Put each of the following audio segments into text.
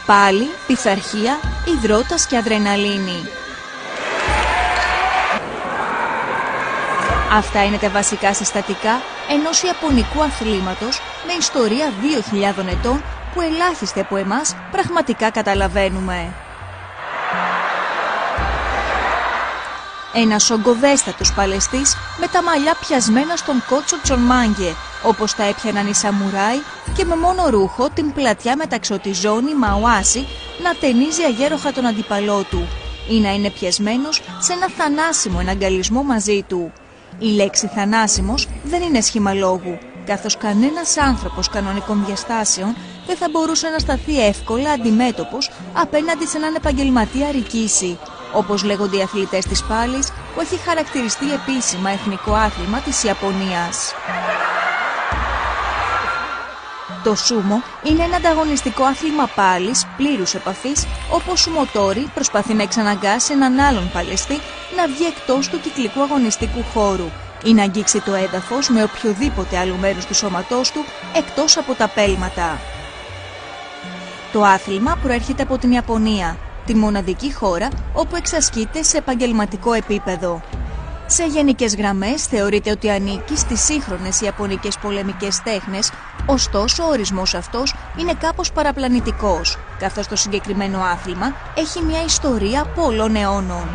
Πάλι, πειθαρχία, υδρότας και αδρεναλίνη. Αυτά είναι τα βασικά συστατικά ενός ιαπωνικού αθλήματος με ιστορία 2.000 ετών που ελάχιστοι από εμάς πραγματικά καταλαβαίνουμε. Ένας ογκοδέστατος παλαιστής με τα μαλλιά πιασμένα στον κότσο τσονμάνγκε, όπως τα έπιαναν οι σαμουράι, και με μόνο ρούχο την πλατιά μεταξωτιζόνη μαουάσι να ταινίζει αγέροχα τον αντίπαλό του ή να είναι πιασμένος σε ένα θανάσιμο εναγκαλισμό μαζί του. Η λέξη θανάσιμος δεν είναι σχήμα λόγου, καθώς κανένας άνθρωπος κανονικών διαστάσεων δεν θα μπορούσε να σταθεί εύκολα αντιμέτωπος απέναντι σε έναν επαγγελματία ρικίση, όπως λέγονται οι αθλητές της πάλης, που έχει χαρακτηριστεί επίσημα εθνικό άθλημα της Ιαπωνίας. Το σούμο είναι ένα ανταγωνιστικό άθλημα πάλης πλήρους επαφής, όπου ο σουμοτόρι προσπαθεί να εξαναγκάσει έναν άλλον παλαιστή να βγει εκτός του κυκλικού αγωνιστικού χώρου ή να αγγίξει το έδαφος με οποιοδήποτε άλλο μέρος του σώματός του εκτός από τα πέλματα. Το άθλημα προέρχεται από την Ιαπωνία, τη μοναδική χώρα όπου εξασκείται σε επαγγελματικό επίπεδο. Σε γενικές γραμμές θεωρείται ότι ανήκει στις σύγχρονες ιαπωνικές πολεμικές τέχνες, ωστόσο ο ορισμός αυτός είναι κάπως παραπλανητικός, καθώς το συγκεκριμένο άθλημα έχει μια ιστορία πολλών αιώνων.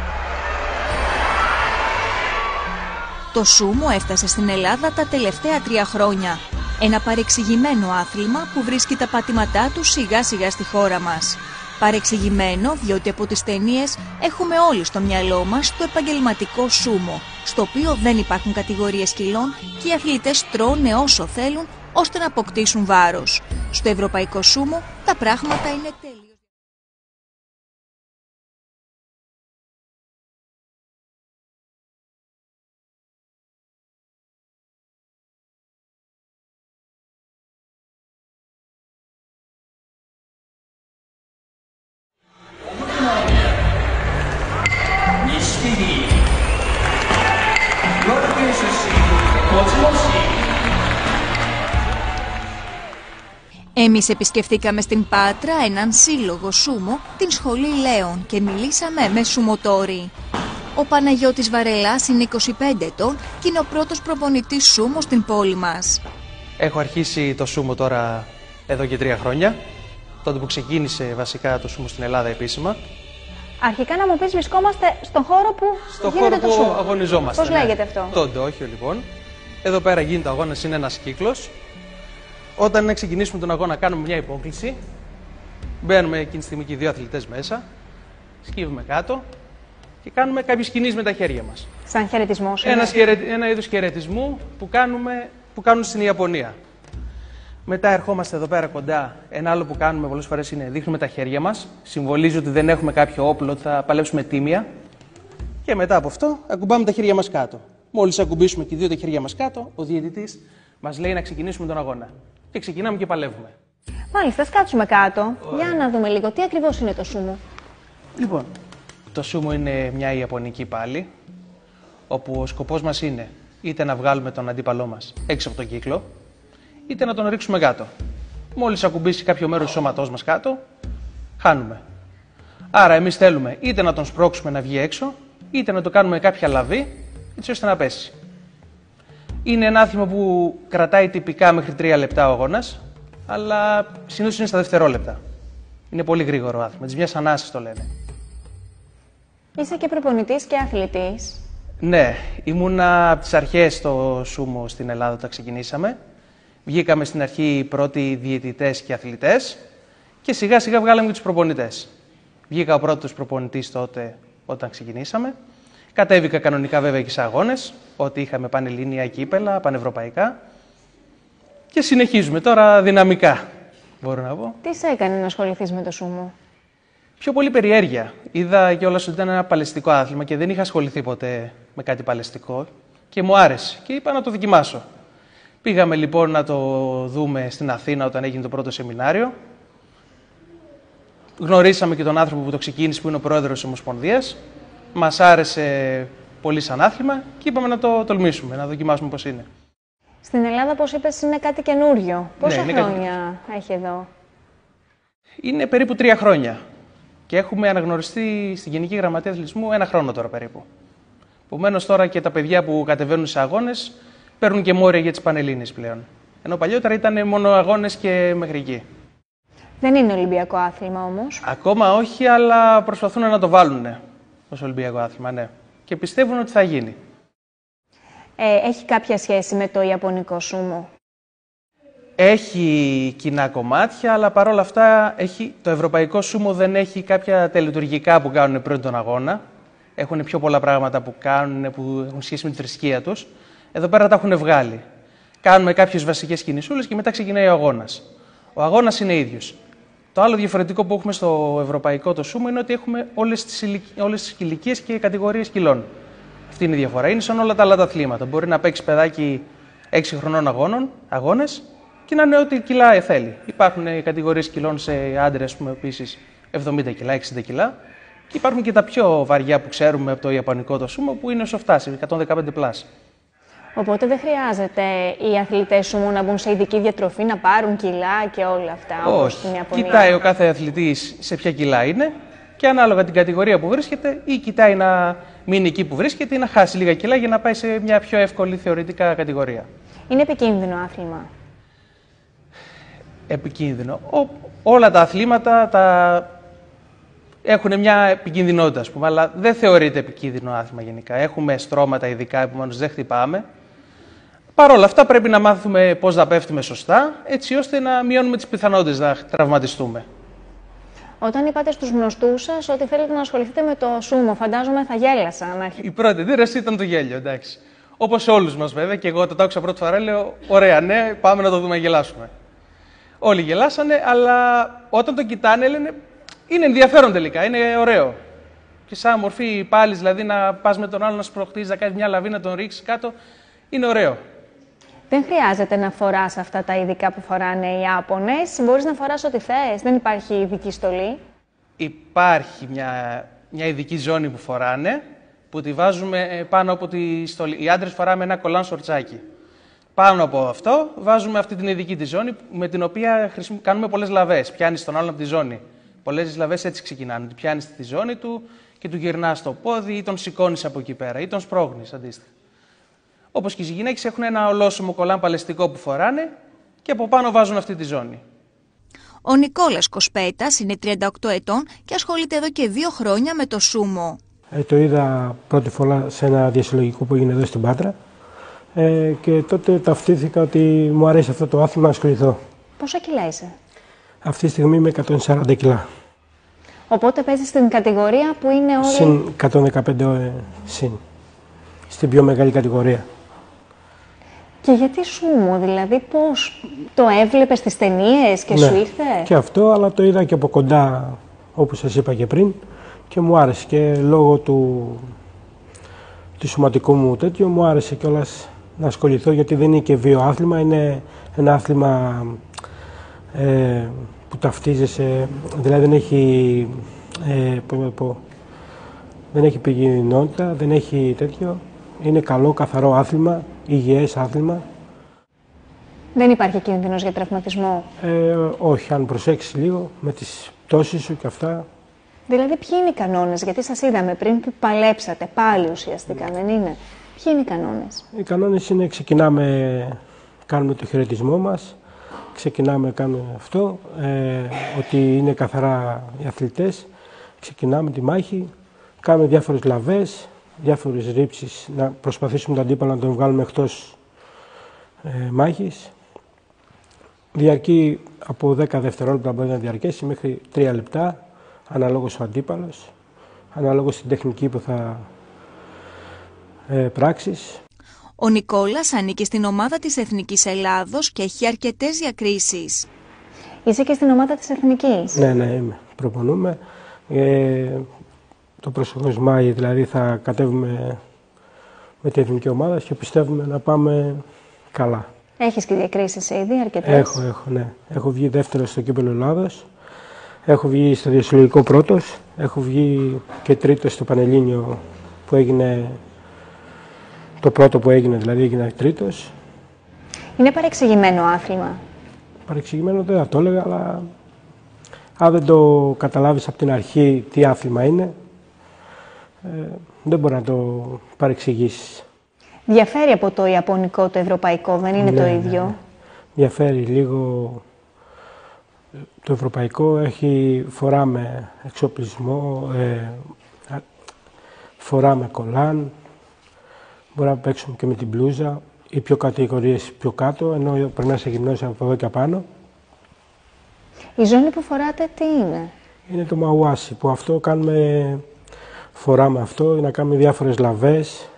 Το σούμο έφτασε στην Ελλάδα τα τελευταία 3 χρόνια. Ένα παρεξηγημένο άθλημα που βρίσκει τα πατήματά του σιγά σιγά στη χώρα μας. Παρεξηγημένο διότι από τις ταινίες έχουμε όλοι στο μυαλό μας το επαγγελματικό σούμο, στο οποίο δεν υπάρχουν κατηγορίες κιλών και οι αθλητές τρώνε όσο θέλουν ώστε να αποκτήσουν βάρος. Στο ευρωπαϊκό σούμο τα πράγματα είναι τελείως. Εμείς επισκεφτήκαμε στην Πάτρα έναν σύλλογο σούμο, την Σχολή Λέων, και μιλήσαμε με σουμοτόρι. Ο Παναγιώτης Βαρελάς είναι 25 ετών και είναι ο πρώτος προπονητής σούμο στην πόλη μας. Έχω αρχίσει το σούμο τώρα εδώ και 3 χρόνια, τότε που ξεκίνησε βασικά το σούμο στην Ελλάδα επίσημα. Αρχικά να μου πεις, βρισκόμαστε στον χώρο που γίνεται το σούμο. Αγωνιζόμαστε. Πώς λέγεται αυτό? Το ντόχιο λοιπόν. Εδώ πέρα γίνεται ο αγώνας, είναι ένας κύκλος. Όταν ξεκινήσουμε τον αγώνα κάνουμε μια υπόκληση. Μπαίνουμε εκείνη τη στιγμή και οι 2 αθλητές μέσα. Σκύβουμε κάτω και κάνουμε κάποιες κινήσεις με τα χέρια μας. Σαν χαιρετισμός. Ένα είδος χαιρετισμού που κάνουν στην Ιαπωνία. Μετά ερχόμαστε εδώ πέρα κοντά. Ένα άλλο που κάνουμε πολλές φορές είναι δείχνουμε τα χέρια μας. Συμβολίζει ότι δεν έχουμε κάποιο όπλο, ότι θα παλέψουμε τίμια. Και μετά από αυτό ακουμπάμε τα χέρια μας κάτω. Μόλις ακουμπήσουμε και οι 2 τα χέρια μας κάτω, ο διαιτητής μας λέει να ξεκινήσουμε τον αγώνα. Και ξεκινάμε και παλεύουμε. Μάλιστα, κάτσουμε κάτω. Για να δούμε λίγο τι ακριβώς είναι το σούμο. Λοιπόν, το σούμο είναι μια ιαπωνική πάλη, όπου ο σκοπός μας είναι είτε να βγάλουμε τον αντίπαλό μας έξω από τον κύκλο, είτε να τον ρίξουμε κάτω. Μόλις ακουμπήσει κάποιο μέρος του σώματός μας κάτω, χάνουμε. Άρα εμείς θέλουμε είτε να τον σπρώξουμε να βγει έξω, είτε να το κάνουμε κάποια λαβή, έτσι ώστε να πέσει. Είναι ένα άθλημα που κρατάει τυπικά μέχρι 3 λεπτά ο αγώνας, αλλά συνήθως είναι στα δευτερόλεπτα. Είναι πολύ γρήγορο άθλημα, της μιας ανάσης το λένε. Είσαι και προπονητής και αθλητής. Ναι, ήμουνα από τις αρχές στο σούμο στην Ελλάδα όταν ξεκινήσαμε. Βγήκαμε στην αρχή οι πρώτοι διαιτητές και αθλητές και σιγά σιγά βγάλαμε και τους προπονητές. Βγήκα ο πρώτος προπονητής τότε όταν ξεκινήσαμε. Κατέβηκα κανονικά βέβαια και σε αγώνες, ότι είχαμε πανελλήνια κύπελα, πανευρωπαϊκά. Και συνεχίζουμε τώρα δυναμικά, μπορώ να πω. Τι σε έκανε να ασχοληθείς με το σούμο? Πιο πολύ περιέργεια. Είδα κιόλας ότι ήταν ένα παλαιστικό άθλημα και δεν είχα ασχοληθεί ποτέ με κάτι παλαιστικό και μου άρεσε και είπα να το δοκιμάσω. Πήγαμε λοιπόν να το δούμε στην Αθήνα όταν έγινε το πρώτο σεμινάριο. Γνωρίσαμε και τον άνθρωπο που το ξεκίνησε, που είναι ο πρόεδρος της Ομοσπονδίας. Μας άρεσε πολύ σαν άθλημα και είπαμε να το τολμήσουμε, να δοκιμάσουμε πώς είναι. Στην Ελλάδα, πώς είπες, είναι κάτι καινούριο. Πόσα χρόνια έχει εδώ? Είναι περίπου 3 χρόνια. Και έχουμε αναγνωριστεί στην Γενική Γραμματεία Αθλητισμού 1 χρόνο τώρα περίπου. Επομένως τώρα και τα παιδιά που κατεβαίνουν σε αγώνες παίρνουν και μόρια για τις Πανελλήνιες πλέον. Ενώ παλιότερα ήταν μόνο αγώνες και μέχρι εκεί. Δεν είναι Ολυμπιακό άθλημα όμως. Ακόμα όχι, αλλά προσπαθούν να το βάλουν ως Ολυμπιακό άθλημα, ναι. Και πιστεύουν ότι θα γίνει. Έχει κάποια σχέση με το Ιαπωνικό σούμο? Έχει κοινά κομμάτια, αλλά παρόλα αυτά το ευρωπαϊκό σούμο δεν έχει κάποια τελετουργικά που κάνουν πριν τον αγώνα. Έχουν πιο πολλά πράγματα που κάνουν που έχουν σχέση με τη θρησκεία τους. Εδώ πέρα τα έχουν βγάλει. Κάνουμε κάποιες βασικές κινησούλες και μετά ξεκινάει ο αγώνας. Ο αγώνας είναι ίδιος. Το άλλο διαφορετικό που έχουμε στο ευρωπαϊκό το σούμο είναι ότι έχουμε όλες τις ηλικίες και κατηγορίες κιλών. Αυτή είναι η διαφορά. Είναι σαν όλα τα άλλα τα αθλήματα. Μπορεί να παίξει παιδάκι 6 χρονών αγώνες και να είναι ό,τι κιλά θέλει. Υπάρχουν κατηγορίες κιλών σε άντρες, επίσης 70 κιλά, 60 κιλά. Και υπάρχουν και τα πιο βαριά που ξέρουμε από το ιαπωνικό το σούμο που είναι όσο φτάσει, 115 πλάς. Οπότε δεν χρειάζεται οι αθλητές σούμο να μπουν σε ειδική διατροφή, να πάρουν κιλά και όλα αυτά. Όχι. Στην Ιαπωνία. Κοιτάει ο κάθε αθλητής σε ποια κιλά είναι και ανάλογα την κατηγορία που βρίσκεται, ή κοιτάει να μείνει εκεί που βρίσκεται ή να χάσει λίγα κιλά για να πάει σε μια πιο εύκολη θεωρητικά κατηγορία. Είναι επικίνδυνο άθλημα? Επικίνδυνο. Όλα τα αθλήματα έχουν μια επικίνδυνοτητα, ας πούμε, αλλά δεν θεωρείται επικίνδυνο άθλημα γενικά. Έχουμε στρώματα ειδικά, επομένως δεν χτυπάμε. Παρ' όλα αυτά πρέπει να μάθουμε πώς να πέφτουμε σωστά, έτσι ώστε να μειώνουμε τις πιθανότητες να τραυματιστούμε. Όταν είπατε στους γνωστούς σας ότι θέλετε να ασχοληθείτε με το σούμο, φαντάζομαι θα γέλασαν. Η πρώτη αντίδραση ήταν το γέλιο, εντάξει. Όπως όλους μας βέβαια, και εγώ το άκουσα πρώτη φορά, λέω: ωραία, ναι, πάμε να το δούμε, να γελάσουμε. Όλοι γελάσανε, αλλά όταν το κοιτάνε λένε: είναι ενδιαφέρον τελικά, είναι ωραίο. Και σαν μορφή πάλι, δηλαδή να πας με τον άλλο να σπρωχτείς, να κάνεις μια λαβή, να τον ρίξεις κάτω, είναι ωραίο. Δεν χρειάζεται να φοράς αυτά τα ειδικά που φοράνε οι Ιάπωνες. Μπορείς να φοράς ό,τι θες. Δεν υπάρχει ειδική στολή. Υπάρχει μια ειδική ζώνη που φοράνε, που τη βάζουμε πάνω από τη στολή. Οι άντρες φοράμε ένα κολάν σορτσάκι. Πάνω από αυτό βάζουμε αυτή την ειδική τη ζώνη, με την οποία κάνουμε πολλές λαβές. Πιάνεις τον άλλον από τη ζώνη. Πολλές λαβές έτσι ξεκινάνε. Την πιάνεις στη ζώνη του και του γυρνάς στο πόδι ή τον σηκώνεις από εκεί πέρα ή τον σπρώχνεις αντίστοιχα. Όπως και οι γυναίκες έχουν ένα ολόσωμο κολάν παλαιστικό που φοράνε και από πάνω βάζουν αυτή τη ζώνη. Ο Νικόλας Κοσπέτας είναι 38 ετών και ασχολείται εδώ και 2 χρόνια με το σούμο. Το είδα πρώτη φορά σε ένα διασυλλογικό που έγινε εδώ στην Πάτρα και τότε ταυτίστηκα ότι μου αρέσει αυτό το άθλημα να ασχοληθώ. Πόσα κιλά είσαι? Αυτή τη στιγμή είμαι 140 κιλά. Οπότε παίζεις στην κατηγορία που είναι όλοι... Συν 115 συν. Στην πιο μεγάλη κατηγορία. Και γιατί σούμο, δηλαδή πώς το έβλεπες στις ταινίες και σου ήρθε? Και αυτό, αλλά το είδα και από κοντά, όπως σας είπα και πριν, και μου άρεσε και λόγω του σωματικού μου τέτοιο, μου άρεσε κιόλας να ασχοληθώ, γιατί δεν είναι και βιοάθλημα, είναι ένα άθλημα που ταυτίζεσαι, δηλαδή δεν έχει, δεν έχει επικίνδυνοτητα, δεν έχει τέτοιο, είναι καλό, καθαρό άθλημα, υγιές άθλημα. Δεν υπάρχει κίνδυνος για τραυματισμό? Όχι, αν προσέξεις λίγο με τις πτώσεις σου και αυτά. Δηλαδή ποιοι είναι οι κανόνες, γιατί σας είδαμε πριν που παλέψατε πάλι ουσιαστικά, δεν είναι? Ποιοι είναι οι κανόνες? Οι κανόνες είναι, ξεκινάμε, κάνουμε το χαιρετισμό μας, ξεκινάμε, κάνουμε αυτό, ότι είναι καθαρά οι αθλητές, ξεκινάμε τη μάχη, κάνουμε διάφορες λαβές, διάφορες ρήψεις, να προσπαθήσουμε τον αντίπαλο να τον βγάλουμε εκτός μάχης. Διαρκεί από 10 δευτερόλεπτα, μπορεί να διαρκέσει μέχρι 3 λεπτά, αναλόγως ο αντίπαλος, αναλόγως την τεχνική που θα πράξεις. Ο Νικόλας ανήκει στην ομάδα της Εθνικής Ελλάδος και έχει αρκετές διακρίσεις. Είσαι και στην ομάδα της Εθνικής? Ναι, είμαι. Προπονούμε. Το προσεχώς Μάη, δηλαδή, θα κατέβουμε με την εθνική ομάδα και πιστεύουμε να πάμε καλά. Έχεις και διακρίσεις ήδη, αρκετές? Έχω, ναι. Έχω βγει δεύτερος στο Κύπελλο Ελλάδος, έχω βγει στο διασυλλογικό πρώτος, έχω βγει και τρίτος στο Πανελλήνιο που έγινε, το πρώτο που έγινε, δηλαδή έγινα τρίτος. Είναι παρεξηγημένο άθλημα? Παρεξηγημένο δεν θα το έλεγα, Αν δεν το καταλάβεις από την αρχή τι άθλημα είναι, δεν μπορεί να το παρεξηγήσεις. Διαφέρει από το ιαπωνικό το ευρωπαϊκό, δεν είναι το ίδιο? Ναι. Διαφέρει λίγο. Το ευρωπαϊκό φοράμε εξοπλισμό, φοράμε κολάν, μπορεί να παίξουμε και με την μπλούζα, οι πιο κατηγορίες πιο κάτω, ενώ πρέπει να σε γυμνώσει από εδώ και πάνω. Η ζώνη που φοράτε τι είναι? Είναι το μαουάσι, που αυτό φοράμε αυτό για να κάνουμε διάφορες λαβές,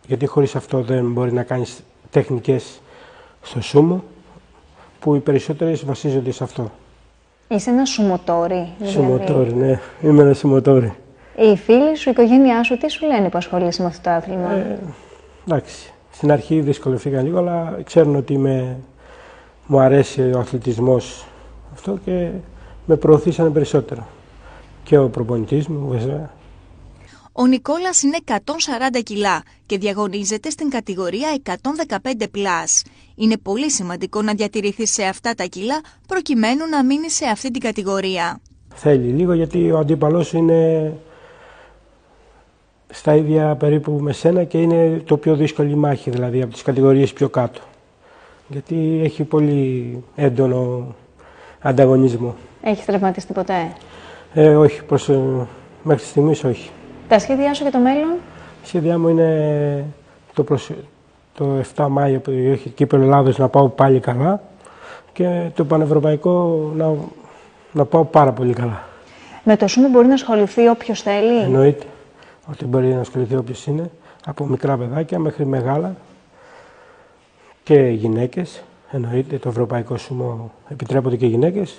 γιατί χωρίς αυτό δεν μπορεί να κάνεις τεχνικές στο σούμο, που οι περισσότερες βασίζονται σε αυτό. Είσαι ένα σουμοτόρι? Σουμοτόρι, ναι. Είμαι ένα σουμοτόρι. Οι φίλοι σου, η οικογένειά σου, τι σου λένε που ασχολείσαι με αυτό το άθλημα? Εντάξει. Στην αρχή δυσκολευτήκαν λίγο, αλλά ξέρουν ότι μου αρέσει ο αθλητισμός αυτό και με προωθήσανε περισσότερο. Και ο προπονητής μου, βέβαια. Ο Νικόλας είναι 140 κιλά και διαγωνίζεται στην κατηγορία 115+. Είναι πολύ σημαντικό να διατηρηθεί σε αυτά τα κιλά προκειμένου να μείνει σε αυτή την κατηγορία. Θέλει λίγο, γιατί ο αντίπαλος είναι στα ίδια περίπου με σένα και είναι το πιο δύσκολη μάχη, δηλαδή από τις κατηγορίες πιο κάτω. Γιατί έχει πολύ έντονο ανταγωνισμό. Έχεις τραυματιστεί ποτέ? Όχι, μέχρι στιγμής όχι. Τα σχέδιά σου για το μέλλον? Η σχέδιά μου είναι το 7 Μάιο που έχει κύπελλο Ελλάδος να πάω πάλι καλά και το πανευρωπαϊκό να πάω πάρα πολύ καλά. Με το σούμο μπορεί να ασχοληθεί όποιος θέλει? Εννοείται ότι μπορεί να ασχοληθεί όποιος είναι, από μικρά παιδάκια μέχρι μεγάλα και γυναίκες. Εννοείται, το ευρωπαϊκό σούμο επιτρέπονται και γυναίκες.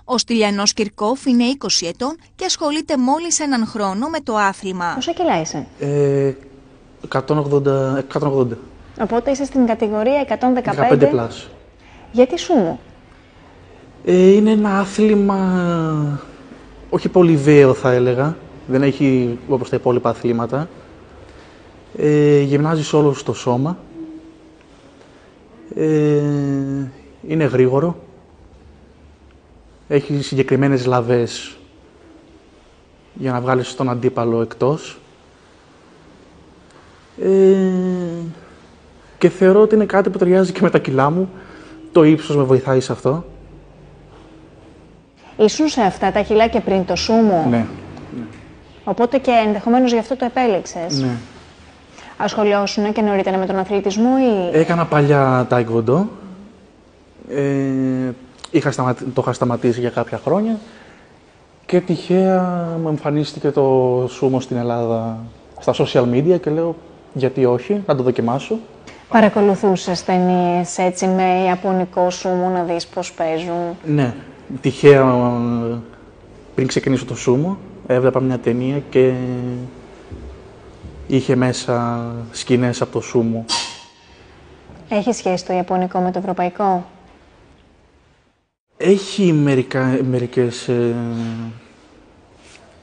Ο Στυλιανός Κυρκόφ είναι 20 ετών και ασχολείται μόλις έναν χρόνο με το άθλημα. Πόσα κιλά είσαι? 180. Οπότε είσαι στην κατηγορία 115+. 15+. Γιατί σούμο? Είναι ένα άθλημα όχι πολύ βίαιο, θα έλεγα. Δεν έχει όπως τα υπόλοιπα αθλήματα. Γυμνάζεις όλο στο σώμα. Είναι γρήγορο. Έχει συγκεκριμένες λαβές για να βγάλεις τον αντίπαλο εκτός. Και θεωρώ ότι είναι κάτι που ταιριάζει και με τα κιλά μου. Το ύψος με βοηθάει σε αυτό. Ήσουν σε αυτά τα κιλά και πριν το σούμο? Ναι. Οπότε και ενδεχομένως γι' αυτό το επέλεξες? Ναι. Ασχολιώσουν και νωρίτερα με τον αθλητισμό ή? Έκανα παλιά τάικβοντο. Το είχα σταματήσει για κάποια χρόνια και τυχαία μου εμφανίστηκε το σούμο στην Ελλάδα στα social media και λέω γιατί όχι, να το δοκιμάσω. Παρακολουθούσες ταινίες έτσι με ιαπωνικό σούμο να δεις πώς παίζουν? Ναι, τυχαία πριν ξεκινήσω το σούμο έβλεπα μια ταινία και είχε μέσα σκηνές από το σούμο. Έχει σχέση το ιαπωνικό με το ευρωπαϊκό? Έχει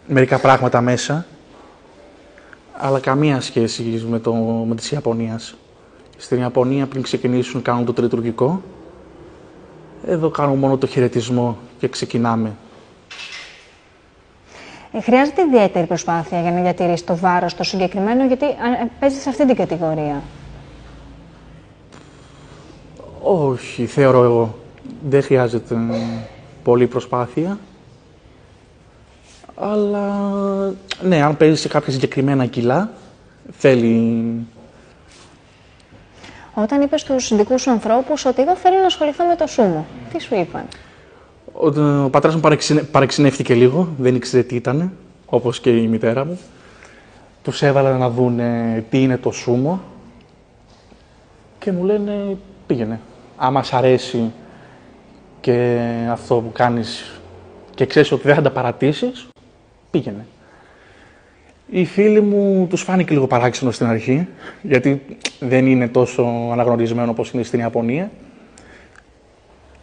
μερικά πράγματα μέσα, αλλά καμία σχέση με τις Ιαπωνίας. Στην Ιαπωνία πριν ξεκινήσουν κάνουν το τριτουργικό, εδώ κάνουν μόνο το χαιρετισμό και ξεκινάμε. Χρειάζεται ιδιαίτερη προσπάθεια για να διατηρήσει το βάρος το συγκεκριμένο, γιατί παίζει σε αυτή την κατηγορία. Όχι, θεωρώ εγώ. Δεν χρειάζεται πολλή προσπάθεια. Αλλά, ναι, αν παίζεις σε κάποια συγκεκριμένα κιλά, θέλει... Όταν είπες στους δικούς σου ανθρώπους ότι εγώ θέλω να ασχοληθώ με το σούμο, τι σου είπαν? Ο πατέρας μου παρεξενεύτηκε λίγο, δεν ήξερε τι ήταν, όπως και η μητέρα μου. Τους έβαλα να δουν τι είναι το σούμο και μου λένε πήγαινε. Άμα σ' αρέσει και αυτό που κάνεις και ξέρεις ότι δεν θα τα παρατήσεις, πήγαινε. Οι φίλοι μου τους φάνηκε λίγο παράξενο στην αρχή, γιατί δεν είναι τόσο αναγνωρισμένο όπως είναι στην Ιαπωνία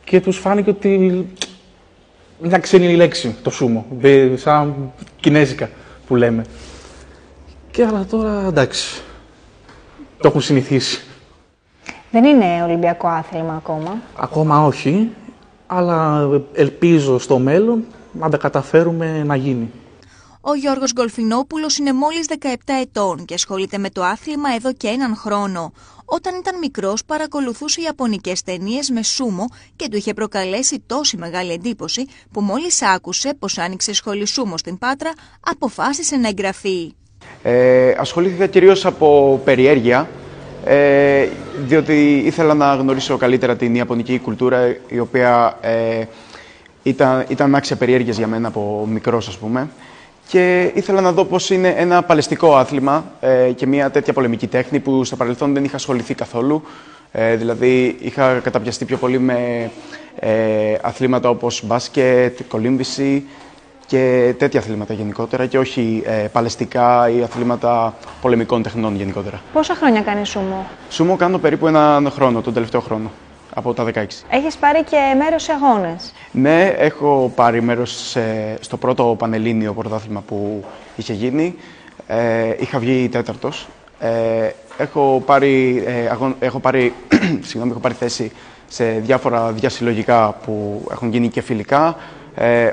και τους φάνηκε ότι μια ξένη λέξη το σούμο, σαν κινέζικα που λέμε. Και αλλά τώρα εντάξει, το έχουν συνηθίσει. Δεν είναι ολυμπιακό άθλημα ακόμα? Ακόμα όχι. αλλά ελπίζω στο μέλλον να τα καταφέρουμε να γίνει. Ο Γιώργος Γκολφινόπουλος είναι μόλις 17 ετών και ασχολείται με το άθλημα εδώ και έναν χρόνο. Όταν ήταν μικρός παρακολουθούσε ιαπωνικές ταινίες με σούμο και του είχε προκαλέσει τόση μεγάλη εντύπωση που μόλις άκουσε πως άνοιξε σχολή σούμο στην Πάτρα, αποφάσισε να εγγραφεί. Ασχολήθηκα κυρίως από περιέργεια, διότι ήθελα να γνωρίσω καλύτερα την ιαπωνική κουλτούρα, η οποία ήταν άξια περιέργειας για μένα από μικρός, ας πούμε. Και ήθελα να δω πώς είναι ένα παλαιστικό άθλημα και μια τέτοια πολεμική τέχνη που στο παρελθόν δεν είχα ασχοληθεί καθόλου. Δηλαδή, είχα καταπιαστεί πιο πολύ με αθλήματα όπως μπάσκετ, κολύμβηση και τέτοια αθλήματα γενικότερα και όχι παλαιστικά ή αθλήματα πολεμικών τεχνών γενικότερα. Πόσα χρόνια κάνεις σούμο? Σούμο κάνω περίπου έναν χρόνο, τον τελευταίο χρόνο. Από τα 16. Έχεις πάρει και μέρος σε αγώνες? Ναι, έχω πάρει μέρος στο πρώτο πανελλήνιο πρωτάθλημα που είχε γίνει. Είχα βγει τέταρτος. Έχω πάρει θέση σε διάφορα διασυλλογικά που έχουν γίνει και φιλικά,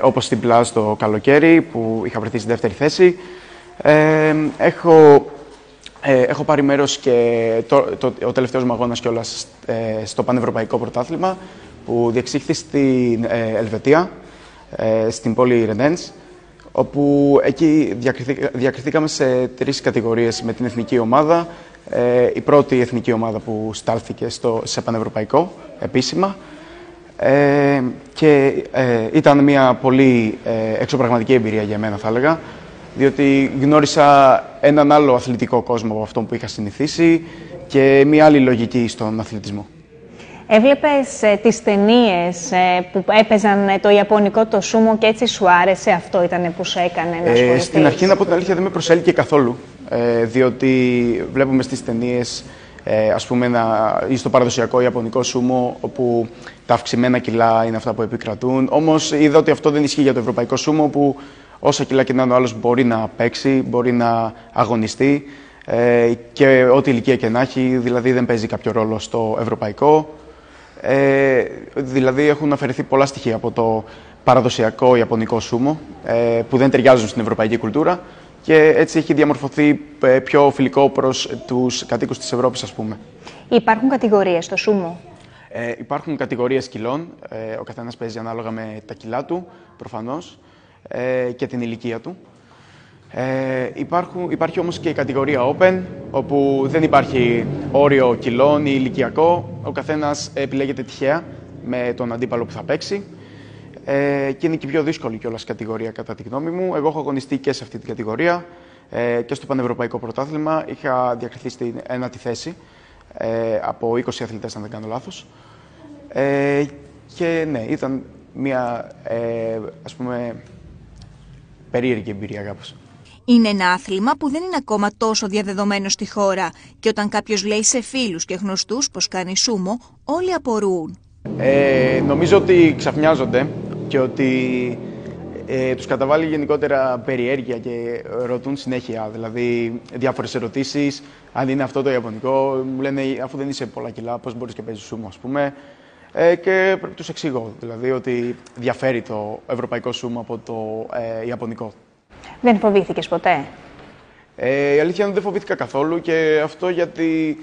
όπως στην Πλάζ το καλοκαίρι που είχα βρεθεί στη δεύτερη θέση. Έχω πάρει μέρος και ο τελευταίος μου αγώνας κιόλας στο Πανευρωπαϊκό Πρωτάθλημα που διεξήχθη στην Ελβετία, στην πόλη Ρεντένς, όπου εκεί διακριθήκαμε σε 3 κατηγορίες με την εθνική ομάδα. Η πρώτη εθνική ομάδα που στάλθηκε σε Πανευρωπαϊκό επίσημα και ήταν μια πολύ εξωπραγματική εμπειρία για μένα, θα έλεγα, διότι γνώρισα έναν άλλο αθλητικό κόσμο από αυτόν που είχα συνηθίσει και μια άλλη λογική στον αθλητισμό. Έβλεπες τις ταινίες που έπαιζαν το ιαπωνικό το σούμο και έτσι σου άρεσε, αυτό ήταν που σε έκανε να ασχοληθείς? Στην αρχή, να πω την αλήθεια, δεν με προσέλκυε καθόλου, διότι βλέπουμε στις ταινίες, ας πούμε, ή στο παραδοσιακό ιαπωνικό σούμο, όπου τα αυξημένα κιλά είναι αυτά που επικρατούν. Όμως είδα ότι αυτό δεν ισχύει για το ευρωπαϊκό σούμο, που όσα κιλά και να είναι ο άλλος μπορεί να παίξει, μπορεί να αγωνιστεί και ό,τι ηλικία και να έχει, δηλαδή δεν παίζει κάποιο ρόλο στο ευρωπαϊκό. Δηλαδή έχουν αφαιρεθεί πολλά στοιχεία από το παραδοσιακό ιαπωνικό σούμο που δεν ταιριάζουν στην ευρωπαϊκή κουλτούρα και έτσι έχει διαμορφωθεί πιο φιλικό προς τους κατοίκους της Ευρώπης, ας πούμε. Υπάρχουν κατηγορίες στο σούμο? Υπάρχουν κατηγορίες κιλών, ο καθένας παίζει ανάλογα με τα κιλά του, προφανώς, και την ηλικία του. Υπάρχει όμως και η κατηγορία Open, όπου δεν υπάρχει όριο κιλών ή ηλικιακό. Ο καθένας επιλέγεται τυχαία με τον αντίπαλο που θα παίξει. Και είναι και η πιο δύσκολη κιόλας κατηγορία, κατά τη γνώμη μου. Εγώ έχω αγωνιστεί και σε αυτή την κατηγορία και στο Πανευρωπαϊκό Πρωτάθλημα. Είχα διακριθεί στην 1η θέση από 20 αθλητές, αν δεν κάνω λάθος. Και ναι, ήταν μια ας πούμε περίεργη εμπειρία κάπως. Είναι ένα άθλημα που δεν είναι ακόμα τόσο διαδεδομένο στη χώρα και όταν κάποιος λέει σε φίλους και γνωστούς πως κάνει σούμο, όλοι απορούν. Νομίζω ότι ξαφνιάζονται και ότι τους καταβάλει γενικότερα περιέργεια και ρωτούν συνέχεια, δηλαδή διάφορες ερωτήσεις. Αν είναι αυτό το ιαπωνικό, μου λένε αφού δεν είσαι πολλά κιλά, πώς μπορείς και παίζεις σούμο, ας πούμε. Και τους εξηγώ, δηλαδή, ότι διαφέρει το ευρωπαϊκό σούμο από το ιαπωνικό. Δεν φοβήθηκες ποτέ? Η αλήθεια είναι ότι δεν φοβήθηκα καθόλου και αυτό γιατί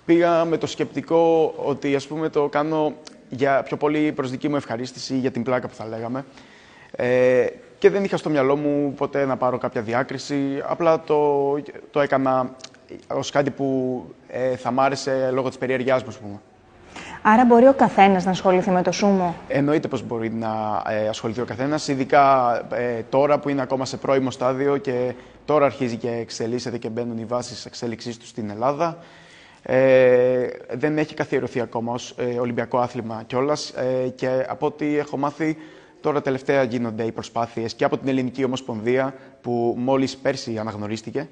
πήγα με το σκεπτικό ότι, ας πούμε, το κάνω για πιο πολύ προς δική μου ευχαρίστηση, για την πλάκα που θα λέγαμε. Και δεν είχα στο μυαλό μου ποτέ να πάρω κάποια διάκριση, απλά το έκανα ως κάτι που θα μ' άρεσε λόγω της περιέργειάς μου, ας πούμε. Άρα μπορεί ο καθένας να ασχοληθεί με το σούμο? Εννοείται πως μπορεί να ασχοληθεί ο καθένας, ειδικά τώρα που είναι ακόμα σε πρώιμο στάδιο και τώρα αρχίζει και εξελίσσεται και μπαίνουν οι βάσεις εξέλιξής του στην Ελλάδα. Δεν έχει καθιερωθεί ακόμα ως Ολυμπιακό άθλημα κιόλας και από ό,τι έχω μάθει τώρα τελευταία γίνονται οι προσπάθειες και από την Ελληνική Ομοσπονδία που μόλις πέρσι αναγνωρίστηκε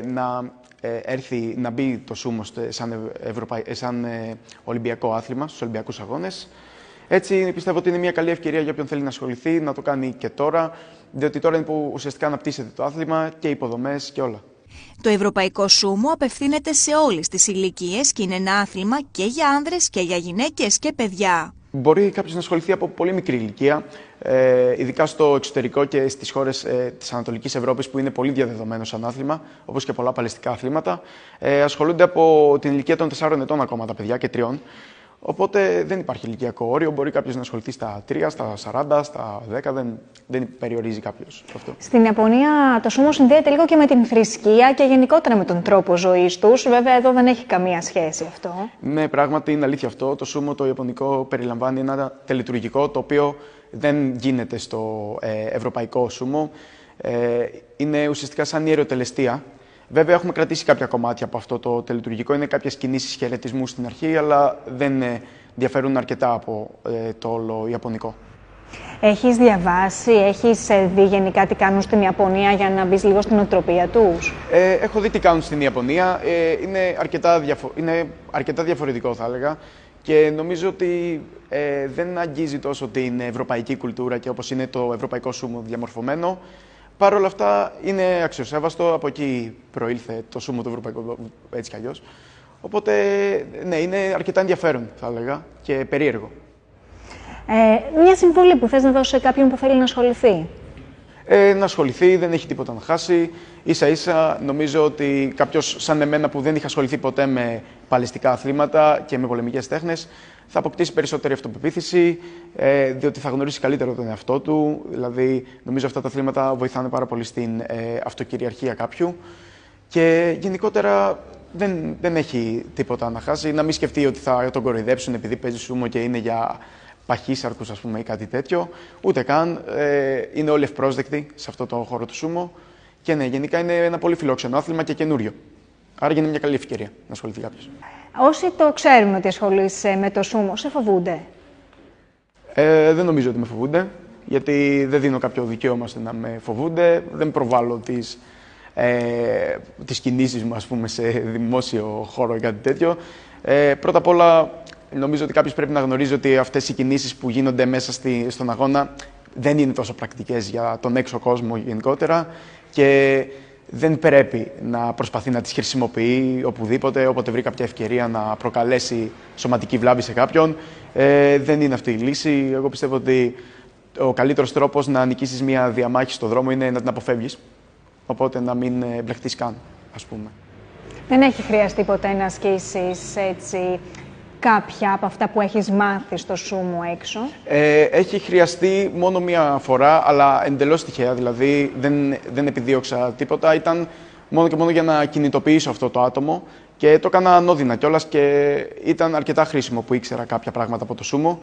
να έρθει να μπει το σούμο σαν Ολυμπιακό άθλημα στους Ολυμπιακούς Αγώνες. Έτσι πιστεύω ότι είναι μια καλή ευκαιρία για όποιον θέλει να ασχοληθεί να το κάνει και τώρα, διότι τώρα είναι που ουσιαστικά αναπτύσσεται το άθλημα και οι υποδομές και όλα. Το ευρωπαϊκό σούμο απευθύνεται σε όλες τις ηλικίες και είναι ένα άθλημα και για άνδρες και για γυναίκες και παιδιά. Μπορεί κάποιος να ασχοληθεί από πολύ μικρή ηλικία, ειδικά στο εξωτερικό και στις χώρες της Ανατολικής Ευρώπης που είναι πολύ διαδεδομένο σαν άθλημα, όπως και πολλά παλαιστικά αθλήματα. Ασχολούνται από την ηλικία των 4 ετών ακόμα τα παιδιά και 3. Οπότε δεν υπάρχει ηλικιακό όριο. Μπορεί κάποιος να ασχοληθεί στα 3, στα 40, στα 10, δεν περιορίζει κάποιος αυτό. Στην Ιαπωνία το σούμο συνδέεται λίγο και με την θρησκεία και γενικότερα με τον τρόπο ζωής τους. Βέβαια, εδώ δεν έχει καμία σχέση αυτό. Ναι, πράγματι είναι αλήθεια αυτό. Το σούμο το ιαπωνικό περιλαμβάνει ένα τελετουργικό το οποίο δεν γίνεται στο ευρωπαϊκό σούμο. Είναι ουσιαστικά σαν ιεροτελεστία. Βέβαια, έχουμε κρατήσει κάποια κομμάτια από αυτό το τελετουργικό. Είναι κάποιες κινήσεις χαιρετισμού στην αρχή, αλλά δεν διαφέρουν αρκετά από το όλο Ιαπωνικό. Έχεις διαβάσει, έχεις δει γενικά τι κάνουν στην Ιαπωνία για να μπεις λίγο στην οτροπία τους? Έχω δει τι κάνουν στην Ιαπωνία. Είναι αρκετά διαφορετικό, θα έλεγα. Και νομίζω ότι δεν αγγίζει τόσο την ευρωπαϊκή κουλτούρα και όπως είναι το ευρωπαϊκό σούμο διαμορφωμένο. Παρ' όλα αυτά είναι αξιοσέβαστο, από εκεί προήλθε το σούμο του ευρωπαϊκού έτσι κι αλλιώς. Οπότε ναι, είναι αρκετά ενδιαφέρον θα έλεγα και περίεργο. Μια συμβουλή που θες να δώσεις σε κάποιον που θέλει να ασχοληθεί? Να ασχοληθεί, δεν έχει τίποτα να χάσει. Ίσα ίσα νομίζω ότι κάποιος σαν εμένα που δεν είχε ασχοληθεί ποτέ με παλαιστικά αθλήματα και με πολεμικές τέχνες θα αποκτήσει περισσότερη αυτοπεποίθηση, διότι θα γνωρίσει καλύτερα τον εαυτό του. Δηλαδή, νομίζω αυτά τα αθλήματα βοηθάνε πάρα πολύ στην αυτοκυριαρχία κάποιου. Και γενικότερα δεν έχει τίποτα να χάσει. Να μην σκεφτεί ότι θα τον κοροϊδέψουν επειδή παίζει σούμο και είναι για παχύσαρκους, ας πούμε, ή κάτι τέτοιο. Ούτε καν. Είναι όλοι ευπρόσδεκτοι σε αυτό το χώρο του σούμο. Και ναι, γενικά είναι ένα πολύ φιλόξενο άθλημα και καινούριο. Άρα είναι μια καλή ευκαιρία να ασχοληθεί κάποιος. Όσοι το ξέρουν ότι ασχολείσαι με το σούμο, σε φοβούνται? Δεν νομίζω ότι με φοβούνται, γιατί δεν δίνω κάποιο δικαίωμα ώστε να με φοβούνται. Δεν προβάλλω τις κινήσεις μου, ας πούμε, σε δημόσιο χώρο ή κάτι τέτοιο. Πρώτα απ' όλα, νομίζω ότι κάποιος πρέπει να γνωρίζει ότι αυτές οι κινήσεις που γίνονται μέσα στον αγώνα δεν είναι τόσο πρακτικές για τον έξω κόσμο γενικότερα και δεν πρέπει να προσπαθεί να τις χρησιμοποιεί οπουδήποτε, όποτε βρει κάποια ευκαιρία να προκαλέσει σωματική βλάβη σε κάποιον. Δεν είναι αυτή η λύση. Εγώ πιστεύω ότι ο καλύτερος τρόπος να νικήσεις μια διαμάχη στον δρόμο είναι να την αποφεύγεις. Οπότε να μην μπλεχτείς καν, ας πούμε. Δεν έχει χρειαστεί ποτέ να ασκήσεις έτσι κάποια από αυτά που έχεις μάθει στο σούμο έξω? Έχει χρειαστεί μόνο μία φορά, αλλά εντελώς τυχαία. Δηλαδή δεν επιδίωξα τίποτα. Ήταν μόνο και μόνο για να κινητοποιήσω αυτό το άτομο και το έκανα ανώδυνα κιόλας και ήταν αρκετά χρήσιμο που ήξερα κάποια πράγματα από το σούμο.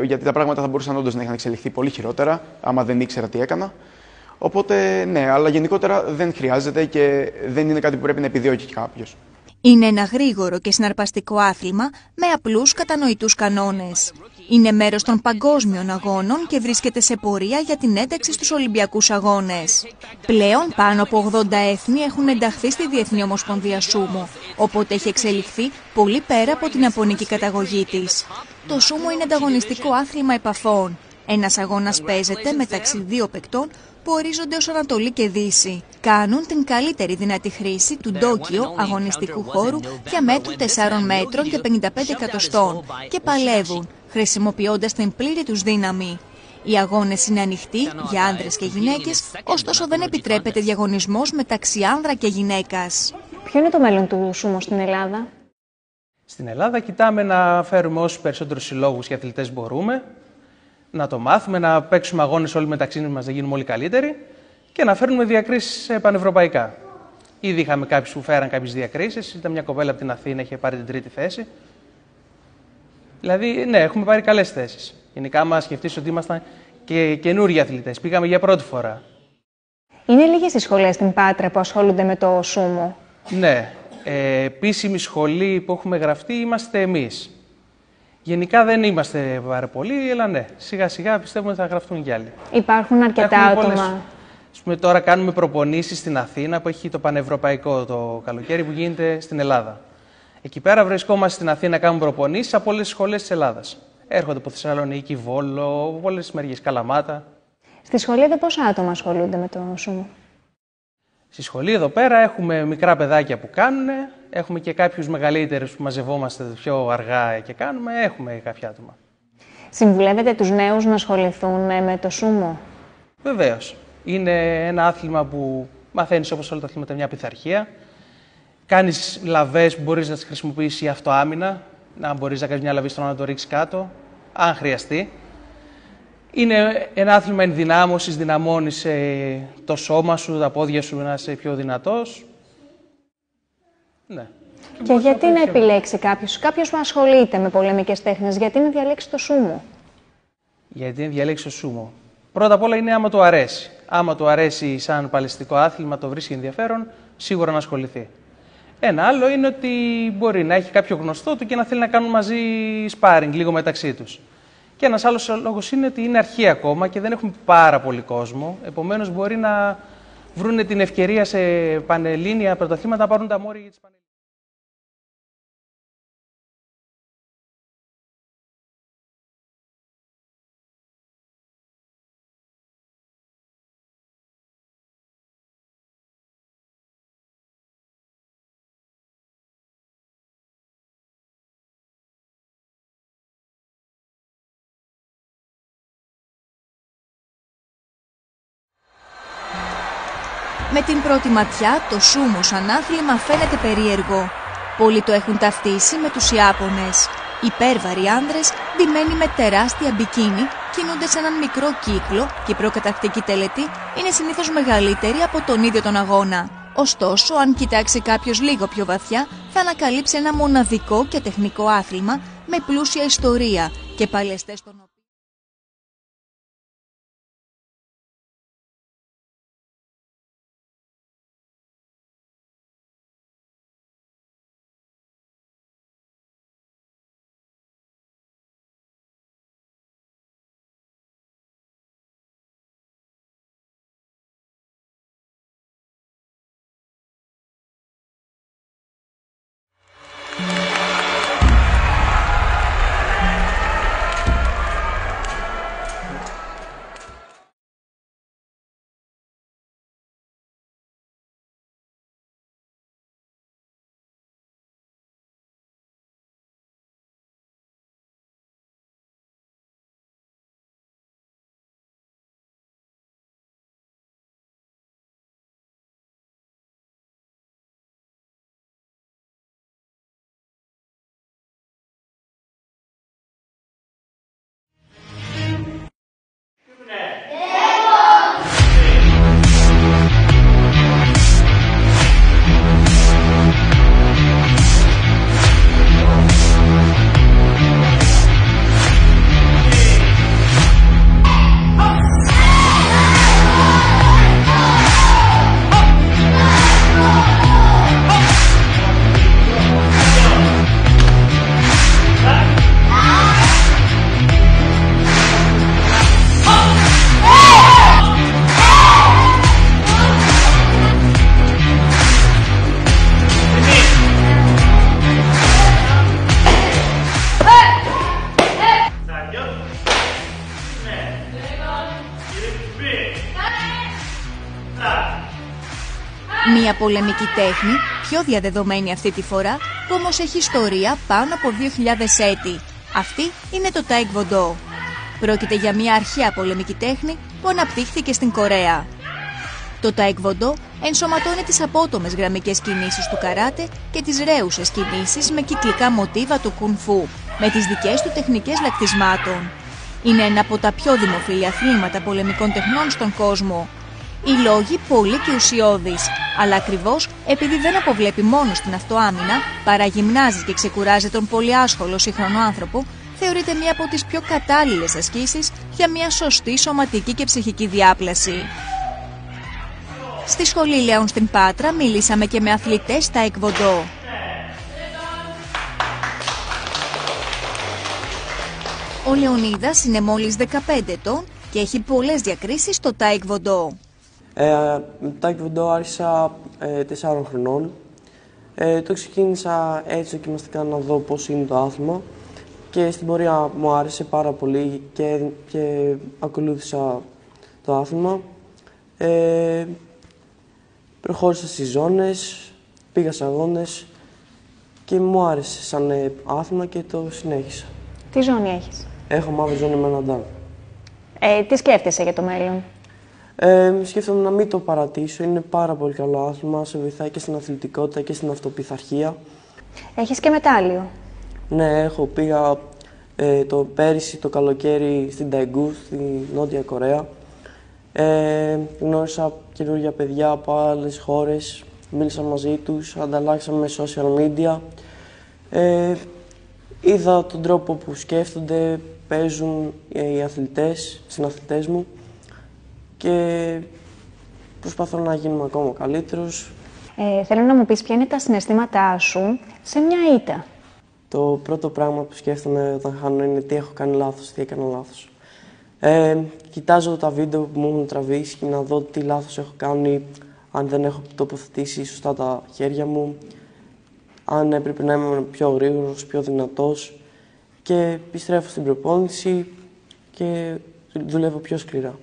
Γιατί τα πράγματα θα μπορούσαν όντως να είχαν εξελιχθεί πολύ χειρότερα, άμα δεν ήξερα τι έκανα. Οπότε ναι, αλλά γενικότερα δεν χρειάζεται και δεν είναι κάτι που πρέπει να επιδιώκει κάποιος. Είναι ένα γρήγορο και συναρπαστικό άθλημα με απλούς κατανοητούς κανόνες. Είναι μέρος των παγκόσμιων αγώνων και βρίσκεται σε πορεία για την ένταξη στους Ολυμπιακούς Αγώνες. Πλέον πάνω από 80 έθνη έχουν ενταχθεί στη Διεθνή Ομοσπονδία Σούμο, οπότε έχει εξελιχθεί πολύ πέρα από την ιαπωνική καταγωγή της. Το σούμο είναι ανταγωνιστικό άθλημα επαφών. Ένας αγώνας παίζεται μεταξύ δύο παικτών που ορίζονται ως Ανατολή και Δύση. Κάνουν την καλύτερη δυνατή χρήση του ντόκιο αγωνιστικού χώρου διαμέτρου 4 μέτρων και 55 εκατοστών και παλεύουν, χρησιμοποιώντας την πλήρη τους δύναμη. Οι αγώνες είναι ανοιχτοί για άνδρες και γυναίκες, ωστόσο δεν επιτρέπεται διαγωνισμός μεταξύ άνδρα και γυναίκας. Ποιο είναι το μέλλον του σούμο στην Ελλάδα? Στην Ελλάδα κοιτάμε να φέρουμε όσους περισσότερους συλλόγους και αθλητές μπορούμε, να το μάθουμε, να παίξουμε αγώνες όλοι μεταξύ μας, να γίνουμε όλοι καλύτεροι και να φέρνουμε διακρίσεις πανευρωπαϊκά. Ήδη είχαμε κάποιους που φέραν κάποιες διακρίσεις. Ήταν μια κοπέλα από την Αθήνα, είχε πάρει την 3η θέση. Δηλαδή, ναι, έχουμε πάρει καλές θέσεις. Γενικά, άμα σκεφτείς ότι ήμασταν και καινούργιοι αθλητές, πήγαμε για πρώτη φορά. Είναι λίγες οι σχολές στην Πάτρα που ασχολούνται με το σούμο? Ναι. Επίσημη σχολή που έχουμε γραφτεί είμαστε εμείς. Γενικά δεν είμαστε πάρα πολλοί, αλλά ναι, σιγά σιγά πιστεύουμε ότι θα γραφτούν κι άλλοι. Υπάρχουν αρκετά άτομα. Ας πούμε, τώρα κάνουμε προπονήσεις στην Αθήνα που έχει το πανευρωπαϊκό το καλοκαίρι που γίνεται στην Ελλάδα. Εκεί πέρα βρισκόμαστε στην Αθήνα, κάνουμε προπονήσεις από όλες τις σχολές της Ελλάδας. Έρχονται από Θεσσαλονίκη, Βόλο, πολλές μεριές, Καλαμάτα. Στη σχολή εδώ πόσα άτομα ασχολούνται με το σούμο? Στη σχολή εδώ πέρα έχουμε μικρά παιδάκια που κάνουν, Έχουμε και κάποιους μεγαλύτερους που μαζευόμαστε πιο αργά και κάνουμε. Έχουμε κάποια άτομα. Συμβουλεύετε τους νέους να ασχοληθούν με το σούμο? Βεβαίως. Είναι ένα άθλημα που μαθαίνεις όπως όλα τα αθλήματα μια πειθαρχία. Κάνεις λαβές που μπορείς να τις χρησιμοποιήσεις για αυτοάμυνα. Να μπορείς να κάνεις μια λαβή στον να το ρίξεις κάτω, αν χρειαστεί. Είναι ένα άθλημα ενδυνάμωσης, δυναμώνεις το σώμα σου, τα πόδια σου να είσαι πιο δυνατός. Ναι. Και γιατί να επιλέξει κάποιος που ασχολείται με πολεμικές τέχνες, γιατί να διαλέξει το σούμο? Γιατί να διαλέξει το σούμο? Πρώτα απ' όλα είναι άμα του αρέσει. Άμα του αρέσει σαν παλαιστικό άθλημα, το βρίσκει ενδιαφέρον, σίγουρα να ασχοληθεί. Ένα άλλο είναι ότι μπορεί να έχει κάποιο γνωστό του και να θέλει να κάνουν μαζί sparring λίγο μεταξύ τους. Και ένας άλλος λόγος είναι ότι είναι αρχή ακόμα και δεν έχουμε πάρα πολύ κόσμο. Επομένως, μπορεί να βρουν την ευκαιρία σε πανελλήνια πρωταθλήματα να πάρουν τα μόρια για τις πανελλήνιες. Με την πρώτη ματιά, το σούμο σαν άθλημα φαίνεται περίεργο. Πολλοί το έχουν ταυτίσει με τους Ιάπωνες. Υπέρβαροι άνδρες, ντυμένοι με τεράστια μπικίνι, κινούνται σε έναν μικρό κύκλο και η προκαταρκτική τελετή είναι συνήθως μεγαλύτερη από τον ίδιο τον αγώνα. Ωστόσο, αν κοιτάξει κάποιος λίγο πιο βαθιά, θα ανακαλύψει ένα μοναδικό και τεχνικό άθλημα με πλούσια ιστορία και παλαιστές των οποίων. Μια πολεμική τέχνη, πιο διαδεδομένη αυτή τη φορά, που όμως έχει ιστορία πάνω από 2.000 έτη. Αυτή είναι το Taekwondo. Πρόκειται για μια αρχαία πολεμική τέχνη που αναπτύχθηκε στην Κορέα. Το Taekwondo ενσωματώνει τις απότομες γραμμικές κινήσεις του καράτε και τις ρέουσες κινήσεις με κυκλικά μοτίβα του κουνφού, με τις δικές του τεχνικές λακτισμάτων. Είναι ένα από τα πιο δημοφιλή αθλήματα πολεμικών τεχνών στον κόσμο. Οι λόγοι πολλοί και ουσιώδεις, αλλά ακριβώς επειδή δεν αποβλέπει μόνο στην αυτοάμυνα, παραγυμνάζει και ξεκουράζει τον πολύ άσχολο σύγχρονο άνθρωπο, θεωρείται μία από τις πιο κατάλληλες ασκήσεις για μια σωστή σωματική και ψυχική διάπλαση. Στη Σχολή Λέων στην Πάτρα μιλήσαμε και με αθλητές Taekwondo. Ο Λεωνίδας είναι μόλις 15 ετών και έχει πολλές διακρίσεις στο Taekwondo. Με το Taekwondo άρχισα 4 χρονών. Το ξεκίνησα έτσι δοκιμαστικά να δω πώς είναι το άθλημα και στην πορεία μου άρεσε πάρα πολύ και ακολούθησα το άθλημα. Προχώρησα στις ζώνες, πήγα σε αγώνες και μου άρεσε σαν άθλημα και το συνέχισα. Τι ζώνη έχεις? Έχω μαύρη ζώνη με έναν ντάν. Τι σκέφτεσαι για το μέλλον? Σκέφτομαι να μην το παρατήσω. Είναι πάρα πολύ καλό άθλημα. Σε βοηθάει και στην αθλητικότητα και στην αυτοπιθαρχία. Έχεις και μετάλλιο? Ναι, πήγα πέρυσι το καλοκαίρι στην Daegu, στη Νότια Κορέα. Γνώρισα καινούργια παιδιά από άλλες χώρες. Μίλησα μαζί τους, ανταλλάξαμε social media. Είδα τον τρόπο που σκέφτονται, παίζουν οι συναθλητές μου και προσπαθώ να γίνουμε ακόμα καλύτερους. Θέλω να μου πεις ποια είναι τα συναισθήματά σου σε μια ήττα. Το πρώτο πράγμα που σκέφτομαι όταν χάνω είναι τι έχω κάνει λάθος, τι έκανα λάθος. Κοιτάζω τα βίντεο που μου έχουν τραβήσει και να δω τι λάθος έχω κάνει, αν δεν έχω τοποθετήσει σωστά τα χέρια μου, αν έπρεπε να είμαι πιο γρήγορος, πιο δυνατός, και επιστρέφω στην προπόνηση και δουλεύω πιο σκληρά.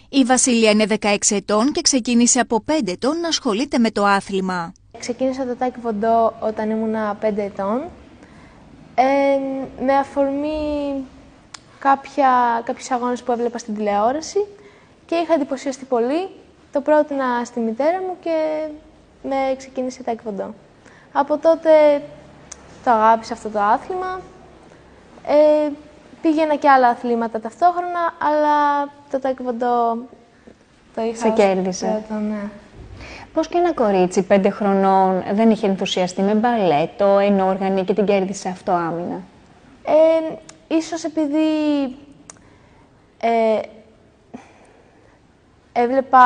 Η Βασίλεια είναι 16 ετών και ξεκίνησε από 5 ετών να ασχολείται με το άθλημα. Ξεκίνησα το τάικβοντό όταν ήμουν 5 ετών, με αφορμή κάποιους αγώνες που έβλεπα στην τηλεόραση και είχα εντυπωσιαστεί πολύ. Το πρότεινα στη μητέρα μου και με ξεκίνησε τάικβοντό. Από τότε το αγάπησα αυτό το άθλημα. Πήγαινα και άλλα αθλήματα ταυτόχρονα, αλλά το τάικβοντό το είχα. Σε κέρδισε. Ναι. Πώς και ένα κορίτσι 5 χρονών δεν είχε ενθουσιαστεί με μπαλέτο, ενόργανη και την κέρδισε αυτό άμυνα? Ίσως επειδή έβλεπα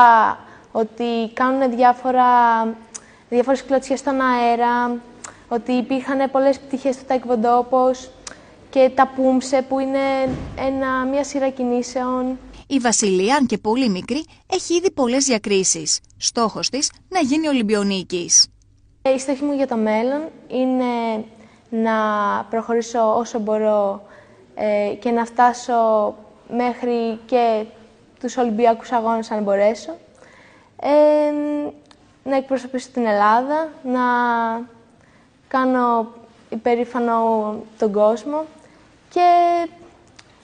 ότι κάνουν διάφορες κλωτσιές στον αέρα, ότι υπήρχαν πολλές πτυχές του τάικβοντό, όπως και τα πούμψε που είναι μια σειρά κινήσεων. Η Βασιλεία, αν και πολύ μικρή, έχει ήδη πολλές διακρίσεις. Στόχος της να γίνει Ολυμπιονίκης. Η στόχη μου για το μέλλον είναι να προχωρήσω όσο μπορώ και να φτάσω μέχρι και τους Ολυμπιακούς Αγώνες αν μπορέσω. Να εκπροσωπήσω την Ελλάδα, να κάνω υπερήφανο τον κόσμο και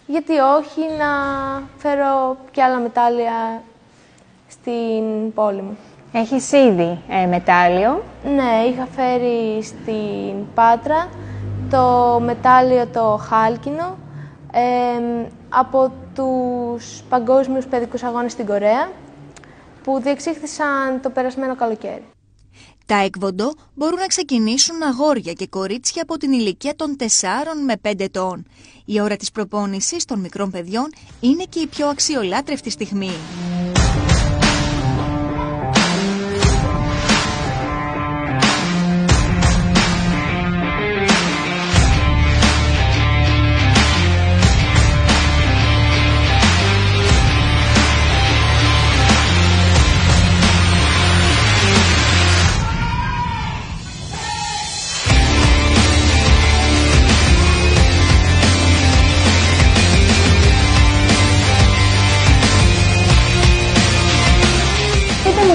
γιατί όχι να φέρω και άλλα μετάλλια στην πόλη μου. Έχεις ήδη μετάλλιο? Ναι, είχα φέρει στην Πάτρα το μετάλλιο το χάλκινο από τους Παγκόσμιους Παιδικούς Αγώνες στην Κορέα που διεξήχθησαν το περασμένο καλοκαίρι. Τάικβοντο μπορούν να ξεκινήσουν αγόρια και κορίτσια από την ηλικία των 4 με 5 ετών. Η ώρα της προπόνησης των μικρών παιδιών είναι και η πιο αξιολάτρευτη στιγμή.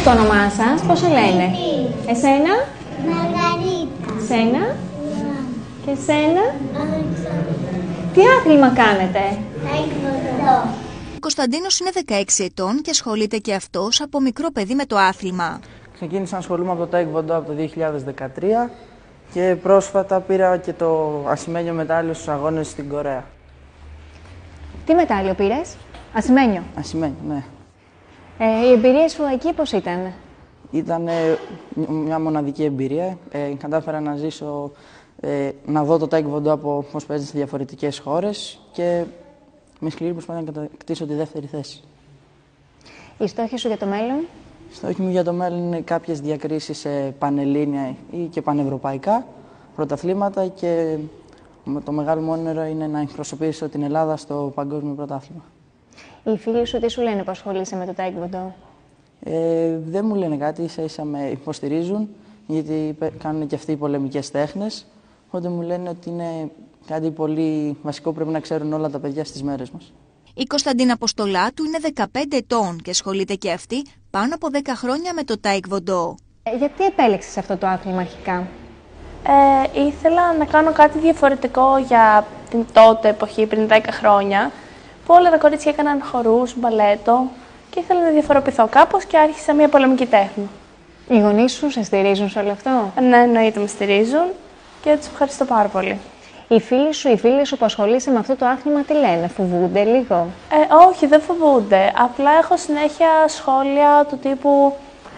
Το όνομά σας, πώς σε λένε? Εσένα? Μαργαρίτα. Σένα? Και εσένα? Τι άθλημα κάνετε? Τάικβοντό. Ο Κωνσταντίνος είναι 16 ετών και ασχολείται και αυτός από μικρό παιδί με το άθλημα. Ξεκίνησα να ασχολούμαι από το τάικβοντό από το 2013 και πρόσφατα πήρα και το ασημένιο μετάλλιο στους αγώνες στην Κορέα. Τι μετάλλιο πήρες? Ασημένιο? Ασημένιο, ναι. Η εμπειρία σου εκεί πώς ήταν? Ήταν μια μοναδική εμπειρία. Κατάφερα να ζήσω, να δω το τάικβοντό από πώς παίζει σε διαφορετικές χώρες και με σκληρή προσπάθεια να κατακτήσω τη δεύτερη θέση. Η στόχη σου για το μέλλον? Η στόχη μου για το μέλλον είναι κάποιες διακρίσεις σε πανελλήνια ή και πανευρωπαϊκά πρωταθλήματα και το μεγάλο μου όνειρο είναι να εκπροσωπήσω την Ελλάδα στο παγκόσμιο πρωτάθλημα. Οι φίλοι σου τι σου λένε που ασχολείσαι με το τάικβοντό? Δεν μου λένε κάτι, ίσα-ίσα με υποστηρίζουν, γιατί κάνουν και αυτοί οι πολεμικές τέχνες. Οπότε μου λένε ότι είναι κάτι πολύ βασικό που πρέπει να ξέρουν όλα τα παιδιά στις μέρες μας. Η Κωνσταντίνα Αποστολάτου είναι 15 ετών και ασχολείται και αυτή πάνω από 10 χρόνια με το τάικβοντό. Γιατί επέλεξες αυτό το άθλημα αρχικά? Ήθελα να κάνω κάτι διαφορετικό για την τότε εποχή, πριν 10 χρόνια, που όλα τα κορίτσια έκαναν χορούς, μπαλέτο και ήθελα να διαφοροποιηθώ κάπως και άρχισα μια πολεμική τέχνη. Οι γονείς σου σε στηρίζουν σε όλο αυτό? Ναι, εννοείται με στηρίζουν και τους ευχαριστώ πάρα πολύ. Οι φίλοι σου, οι φίλες σου που ασχολείσαι με αυτό το άθλημα, τι λένε, φοβούνται λίγο? Όχι, δεν φοβούνται. Απλά έχω συνέχεια σχόλια του τύπου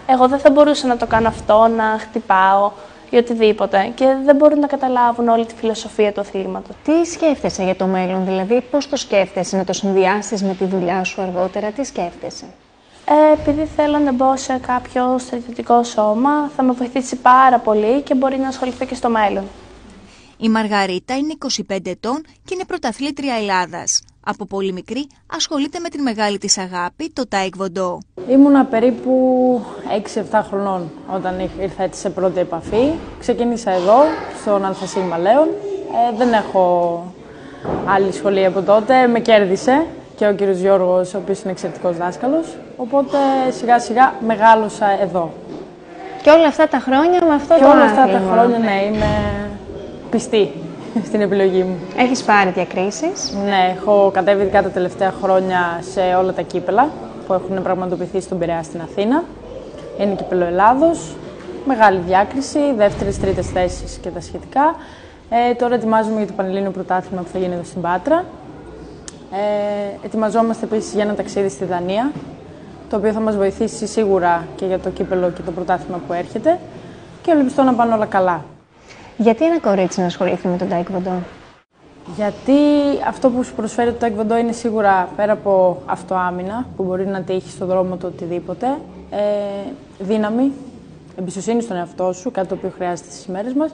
εγώ δεν θα μπορούσα να το κάνω αυτό, να χτυπάω ή οτιδήποτε. Και δεν μπορούν να καταλάβουν όλη τη φιλοσοφία του αθλήματος. Τι σκέφτεσαι για το μέλλον, δηλαδή πώς το σκέφτεσαι, να το συνδυάσεις με τη δουλειά σου αργότερα, τι σκέφτεσαι? Επειδή θέλω να μπω σε κάποιο στρατιωτικό σώμα, θα με βοηθήσει πάρα πολύ και μπορεί να ασχοληθώ και στο μέλλον. Η Μαργαρίτα είναι 25 ετών και είναι πρωταθλήτρια Ελλάδας. Από πολύ μικρή ασχολείται με την μεγάλη της αγάπη, το Taekwondo. Ήμουνα περίπου 6-7 χρονών όταν ήρθα έτσι σε πρώτη επαφή. Ξεκίνησα εδώ, στον ΑΣ Μαλέων. Δεν έχω άλλη σχολή από τότε. Με κέρδισε και ο κύριος Γιώργος, ο οποίος είναι εξαιρετικός δάσκαλος. Οπότε σιγά σιγά μεγάλωσα εδώ. Και όλα αυτά τα χρόνια με αυτό και το όλα άθλημα? αυτά τα χρόνια, ναι, είμαι πιστή στην επιλογή μου. Έχεις πάρει διακρίσεις? Ναι, έχω κατέβει ειδικά τα τελευταία χρόνια σε όλα τα κύπελα που έχουν πραγματοποιηθεί στον Πειραιά στην Αθήνα. Είναι κύπελο Ελλάδος, μεγάλη διάκριση, δεύτερες, τρίτες θέσεις και τα σχετικά. Τώρα ετοιμάζομαι για το Πανελλήνιο Πρωτάθλημα που θα γίνει εδώ στην Πάτρα. Ετοιμαζόμαστε επίσης για ένα ταξίδι στη Δανία, το οποίο θα μας βοηθήσει σίγουρα και για το κύπελο και το πρωτάθλημα που έρχεται και ελπιστώ να πάνε όλα καλά. Γιατί ένα κορίτσι να ασχοληθεί με τον Taekwondo? Γιατί αυτό που σου προσφέρει το Taekwondo είναι σίγουρα πέρα από αυτοάμυνα, που μπορεί να τύχει στον δρόμο του οτιδήποτε, δύναμη, εμπιστοσύνη στον εαυτό σου, κάτι το οποίο χρειάζεται στις ημέρες μας,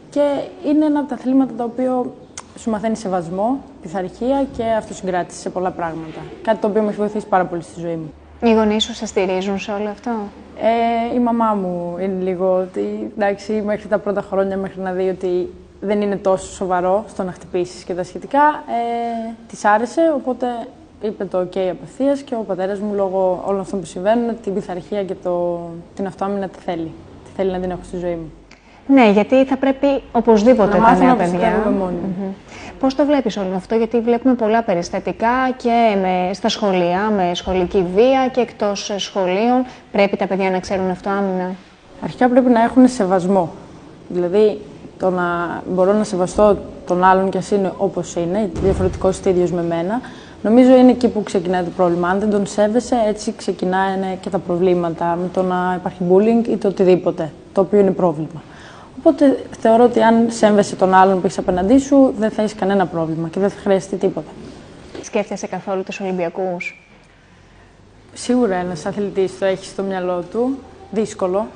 και είναι ένα από τα αθλήματα τα οποία σου μαθαίνει σεβασμό, πειθαρχία και αυτοσυγκράτηση σε πολλά πράγματα. Κάτι το οποίο με έχει βοηθήσει πάρα πολύ στη ζωή μου. Οι γονείς σου σε στηρίζουν σε όλο αυτό? Η μαμά μου είναι λίγο ότι, εντάξει, μέχρι τα πρώτα χρόνια, μέχρι να δει ότι δεν είναι τόσο σοβαρό στο να χτυπήσεις και τα σχετικά, της άρεσε, οπότε είπε το OK απευθείας και ο πατέρας μου, λόγω όλων αυτών που συμβαίνουν, την πειθαρχία και την αυτοάμυνα τη θέλει να την έχω στη ζωή μου. Ναι, γιατί θα πρέπει οπωσδήποτε τα νέα παιδιά. Πώς το βλέπεις όλο αυτό, γιατί βλέπουμε πολλά περιστατικά και στα σχολεία, με σχολική βία και εκτός σχολείων. Πρέπει τα παιδιά να ξέρουν αυτοάμυνα? Αρχικά πρέπει να έχουν σεβασμό. Δηλαδή, το να μπορώ να σεβαστώ τον άλλον κι ας είναι όπως είναι, διαφορετικός ίδιος με μένα, νομίζω είναι εκεί που ξεκινάει το πρόβλημα. Αν δεν τον σέβεσαι, έτσι ξεκινάνε και τα προβλήματα με το να υπάρχει bullying ή το οτιδήποτε, το οποίο είναι πρόβλημα. Οπότε θεωρώ ότι αν σέβεσαι τον άλλον που έχεις απέναντί σου, δεν θα έχεις κανένα πρόβλημα και δεν θα χρειαστεί τίποτα. Σκέφτεσαι καθόλου τους Ολυμπιακούς? Σίγουρα ένας αθλητής το έχει στο μυαλό του. Δύσκολο.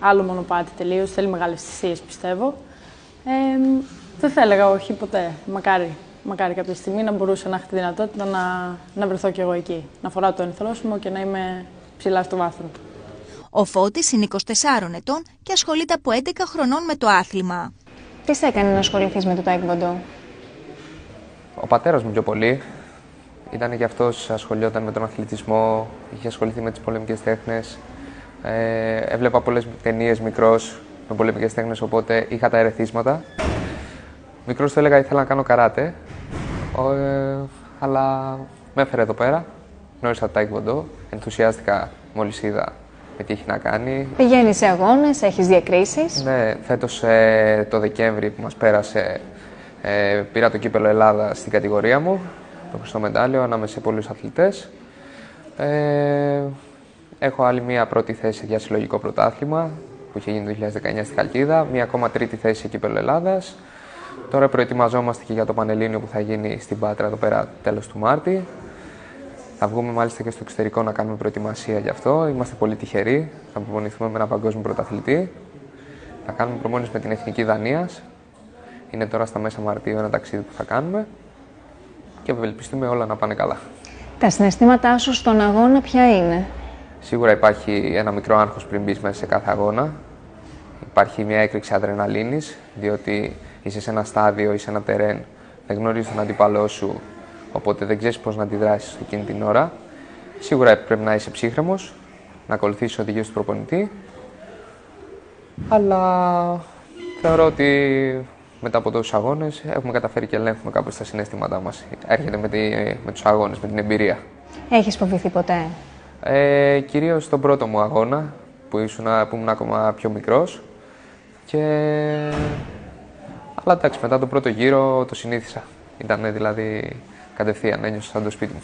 Άλλο μονοπάτι τελείως. Θέλει μεγάλες θυσίες, πιστεύω. Δεν θα έλεγα όχι ποτέ. Μακάρι κάποια στιγμή να μπορούσα να έχω τη δυνατότητα να βρεθώ κι εγώ εκεί. Να φοράω το ενθρόσιμο και να είμαι ψηλά στο βάθρο. Ο Φώτης είναι 24 ετών και ασχολείται από 11 χρονών με το άθλημα. Τι σε έκανε να ασχοληθείς με το Taekwondo? Ο πατέρας μου πιο πολύ. Ήταν και αυτός, ασχολιόταν με τον αθλητισμό, είχε ασχοληθεί με τις πολεμικές τέχνες. Έβλεπα πολλές ταινίες μικρός με πολεμικές τέχνες, οπότε είχα τα ερεθίσματα. Μικρός του έλεγα ήθελα να κάνω καράτε, αλλά με έφερε εδώ πέρα. Γνώρισα το Taekwondo, ενθουσιάστηκα μόλις είδα με τι έχει να κάνει. Πηγαίνεις σε αγώνες, έχεις διακρίσεις? Ναι, φέτος το Δεκέμβρη που μας πέρασε πήρα το κύπελο Ελλάδα στην κατηγορία μου, το χρυσό μετάλλιο ανάμεσα σε πολλούς αθλητές. Έχω άλλη μία πρώτη θέση για συλλογικό πρωτάθλημα που είχε γίνει το 2019 στη Χαλκίδα, μία ακόμα τρίτη θέση σε κύπελο Ελλάδας. Τώρα προετοιμαζόμαστε και για το Πανελλήνιο που θα γίνει στην Πάτρα εδώ πέρα τέλος του Μάρτη. Θα βγούμε μάλιστα και στο εξωτερικό να κάνουμε προετοιμασία γι' αυτό. Είμαστε πολύ τυχεροί. Θα προπονηθούμε με έναν παγκόσμιο πρωταθλητή. Θα κάνουμε προπόνηση με την Εθνική Δανίας. Είναι τώρα στα μέσα Μαρτίου ένα ταξίδι που θα κάνουμε. Και ευελπιστούμε όλα να πάνε καλά. Τα συναισθήματά σου στον αγώνα ποια είναι? Σίγουρα υπάρχει ένα μικρό άγχος πριν μπεις μέσα σε κάθε αγώνα. Υπάρχει μια έκρηξη αδρεναλίνης, διότι είσαι σε ένα στάδιο ή σε ένα τερέν, δεν γνωρίζεις τον αντίπαλό σου. Οπότε δεν ξέρεις πώς να αντιδράσεις εκείνη την ώρα. Σίγουρα πρέπει να είσαι ψύχρεμος, να ακολουθήσεις οδηγίες του προπονητή. Αλλά Θεωρώ ότι μετά από τόσους αγώνες έχουμε καταφέρει και ελέγχουμε κάπως τα συναισθήματά μας. Έρχεται με τους αγώνες, με την εμπειρία. Έχεις φοβηθεί ποτέ? Κυρίως στον πρώτο μου αγώνα, που ήμουν ακόμα πιο μικρός. Αλλά εντάξει, μετά τον πρώτο γύρο το συνήθισα. Ήταν δηλαδή κατευθείαν, ένιωσα σαν το σπίτι μου.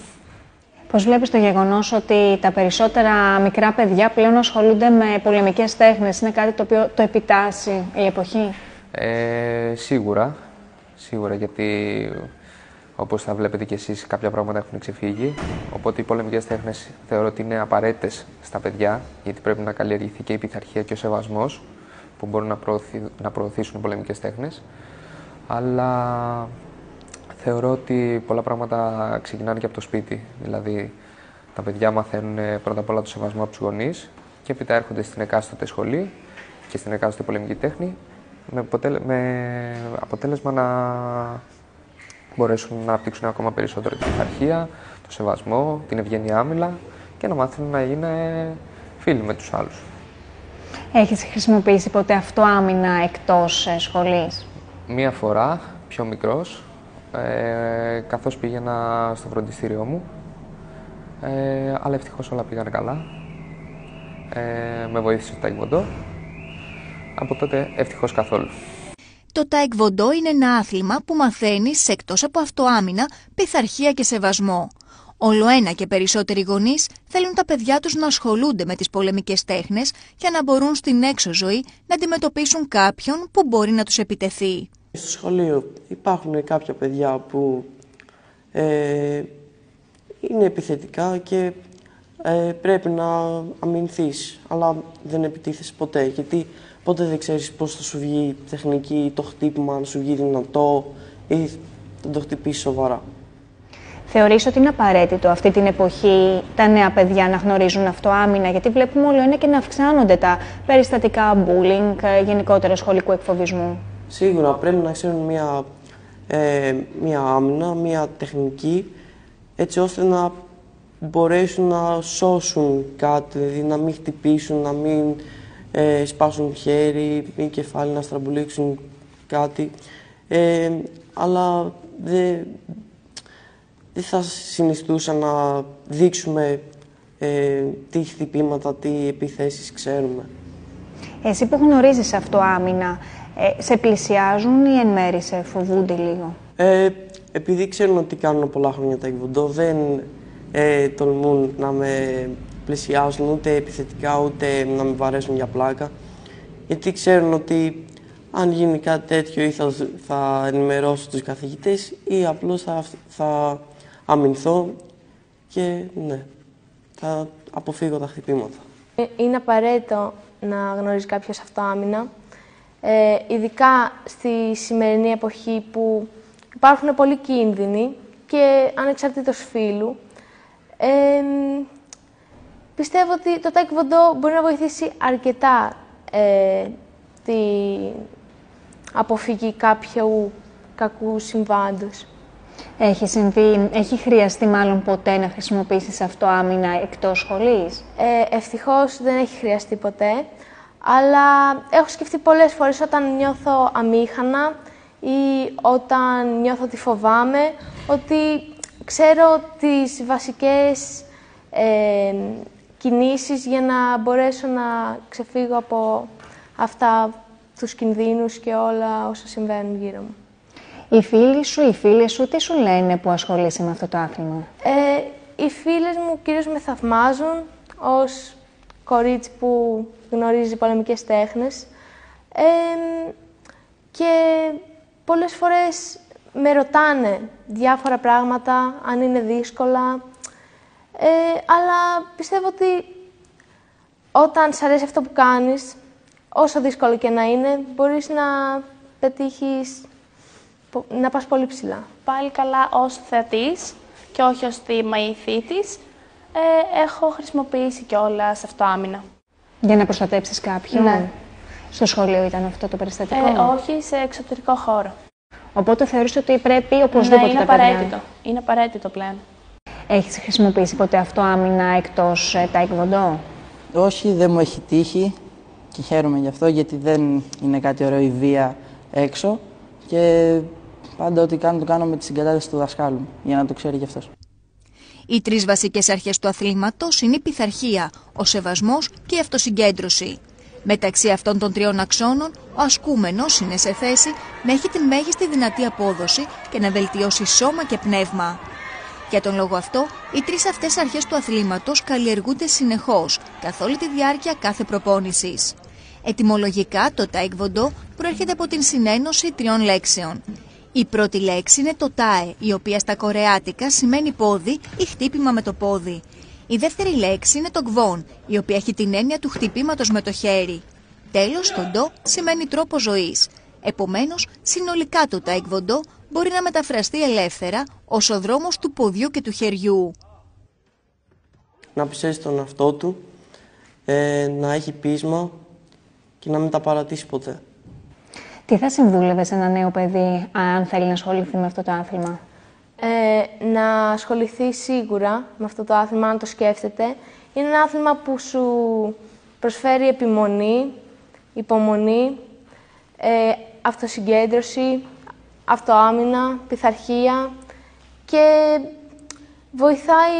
Πώς βλέπεις το γεγονός ότι τα περισσότερα μικρά παιδιά πλέον ασχολούνται με πολεμικές τέχνες? Είναι κάτι το οποίο το επιτάσσει η εποχή? Σίγουρα, γιατί όπως θα βλέπετε και εσείς κάποια πράγματα έχουν ξεφύγει. Οπότε οι πολεμικές τέχνες θεωρώ ότι είναι απαραίτητες στα παιδιά, γιατί πρέπει να καλλιεργηθεί και η πειθαρχία και ο σεβασμός που μπορούν να προωθήσουν οι πολεμικές τέχνες. Αλλά θεωρώ ότι πολλά πράγματα ξεκινάνε και από το σπίτι. Δηλαδή, τα παιδιά μαθαίνουν πρώτα απ' όλα το σεβασμό από τους γονείς και έπειτα έρχονται στην εκάστοτε σχολή και στην εκάστοτε πολεμική τέχνη με αποτέλεσμα να μπορέσουν να αναπτύξουν ακόμα περισσότερο την πειθαρχία, το σεβασμό, την ευγενή άμυλα και να μάθουν να είναι φίλοι με τους άλλους. Έχεις χρησιμοποιήσει ποτέ αυτοάμυνα εκτός σχολής? Μία φορά, πιο μικρός, καθώς πήγαινα στο φροντιστήριό μου, αλλά ευτυχώς όλα πήγανε καλά. Με βοήθησε το τάικβοντό. Από τότε ευτυχώς καθόλου. Το τάικβοντό είναι ένα άθλημα που μαθαίνεις εκτός από αυτοάμυνα, πειθαρχία και σεβασμό. Όλο ένα και περισσότεροι γονείς θέλουν τα παιδιά τους να ασχολούνται με τις πολεμικές τέχνες για να μπορούν στην έξω ζωή να αντιμετωπίσουν κάποιον που μπορεί να τους επιτεθεί. Στο σχολείο υπάρχουν κάποια παιδιά που είναι επιθετικά και πρέπει να αμυνθείς, αλλά δεν επιτίθεσαι ποτέ, γιατί ποτέ δεν ξέρεις πώς θα σου βγει η τεχνική, το χτύπημα, αν σου βγει δυνατό ή θα το χτυπήσεις σοβαρά. Θεωρείς ότι είναι απαραίτητο αυτή την εποχή τα νέα παιδιά να γνωρίζουν αυτοάμυνα, γιατί βλέπουμε όλο ένα και να αυξάνονται τα περιστατικά bullying, γενικότερα σχολικού εκφοβισμού? Σίγουρα πρέπει να ξέρουν μια άμυνα, μια τεχνική, έτσι ώστε να μπορέσουν να σώσουν κάτι, δηλαδή να μην χτυπήσουν, να μην σπάσουν χέρι ή κεφάλι, να στραμπουλήξουν κάτι. Αλλά δεν θα συνιστούσα να δείξουμε τι χτυπήματα, τι επιθέσεις ξέρουμε. Εσύ που γνωρίζεις αυτοάμυνα, σε πλησιάζουν ή εν μέρει σε φοβούνται λίγο? Επειδή ξέρουν ότι κάνω πολλά χρόνια τάικβοντό, δεν τολμούν να με πλησιάζουν ούτε επιθετικά, ούτε να με βαρέσουν για πλάκα. Γιατί ξέρουν ότι αν γίνει κάτι τέτοιο ή θα ενημερώσω τους καθηγητές ή απλώς θα αμυνθώ και ναι, θα αποφύγω τα χτυπήματα. Είναι απαραίτητο να γνωρίζει κάποιος αυτοάμυνα, ειδικά στη σημερινή εποχή που υπάρχουν πολλοί κίνδυνοι και ανεξαρτήτως φύλου. Πιστεύω ότι το τάικβοντό μπορεί να βοηθήσει αρκετά την αποφυγή κάποιου κακού συμβάντος. Έχει χρειαστεί μάλλον ποτέ να χρησιμοποιήσεις αυτοάμυνα εκτός σχολής? Ευτυχώς δεν έχει χρειαστεί ποτέ, αλλά έχω σκεφτεί πολλές φορές όταν νιώθω αμήχανα ή όταν νιώθω ότι φοβάμαι, ότι ξέρω τις βασικές κινήσεις για να μπορέσω να ξεφύγω από αυτά τους κινδύνους και όλα όσα συμβαίνουν γύρω μου. Οι φίλοι σου, οι φίλες σου, τι σου λένε που ασχολείσαι με αυτό το άθλημα? Οι φίλες μου κυρίως με θαυμάζουν ως κορίτσι που γνωρίζει πολεμικές τέχνες και πολλές φορές με ρωτάνε διάφορα πράγματα, αν είναι δύσκολα, αλλά πιστεύω ότι όταν σ' αρέσει αυτό που κάνεις, όσο δύσκολο και να είναι, μπορείς να πετύχεις, να πας πολύ ψηλά. Πάλι καλά ως θεατής και όχι ως τη μαθήτης, έχω χρησιμοποιήσει κιόλας αυτοάμυνα. Για να προστατέψεις κάποιον? Ναι. Στο σχολείο ήταν αυτό το περιστατικό? Όχι, σε εξωτερικό χώρο. Οπότε θεωρείς ότι πρέπει οπωσδήποτε είναι τα παιδιά? απαραίτητο. Είναι απαραίτητο πλέον. Έχεις χρησιμοποιήσει ποτέ αυτοάμυνα εκτός τάικβοντό? Όχι, δεν μου έχει τύχει. και χαίρομαι γι' αυτό, γιατί δεν είναι κάτι ωραίο η βία έξω και πάντα ό,τι κάνω το κάνω με τη συγκατάθεση του δασκάλου μου, για να το ξέρει κι αυτός. Οι τρεις βασικές αρχές του αθλήματος είναι η πειθαρχία, ο σεβασμός και η αυτοσυγκέντρωση. Μεταξύ αυτών των τριών αξώνων, ο ασκούμενος είναι σε θέση να έχει την μέγιστη δυνατή απόδοση και να βελτιώσει σώμα και πνεύμα. Για τον λόγο αυτό, οι τρεις αυτές αρχές του αθλήματος καλλιεργούνται συνεχώς, καθ' όλη τη διάρκεια κάθε προπόνησης. Ετυμολογικά, το Taekwondo προέρχεται από την συνένωση τριών λέξεων. Η πρώτη λέξη είναι το τάε, η οποία στα κορεάτικα σημαίνει πόδι ή χτύπημα με το πόδι. Η δεύτερη λέξη είναι το γκβόν, η οποία έχει την έννοια του χτυπήματος με το χέρι. Τέλος, το ντο σημαίνει τρόπο ζωής. Επομένως, συνολικά το Taekwondo μπορεί να μεταφραστεί ελεύθερα ως ο δρόμος του ποδιού και του χεριού. Να πιστεύει στον εαυτό του, να έχει πείσμα και να μην τα παρατήσει ποτέ. Τι θα συμβούλευε σε ένα νέο παιδί αν θέλει να ασχοληθεί με αυτό το άθλημα? Να ασχοληθεί σίγουρα με αυτό το άθλημα, αν το σκέφτεται. Είναι ένα άθλημα που σου προσφέρει επιμονή, υπομονή, αυτοσυγκέντρωση, αυτοάμυνα, πειθαρχία και βοηθάει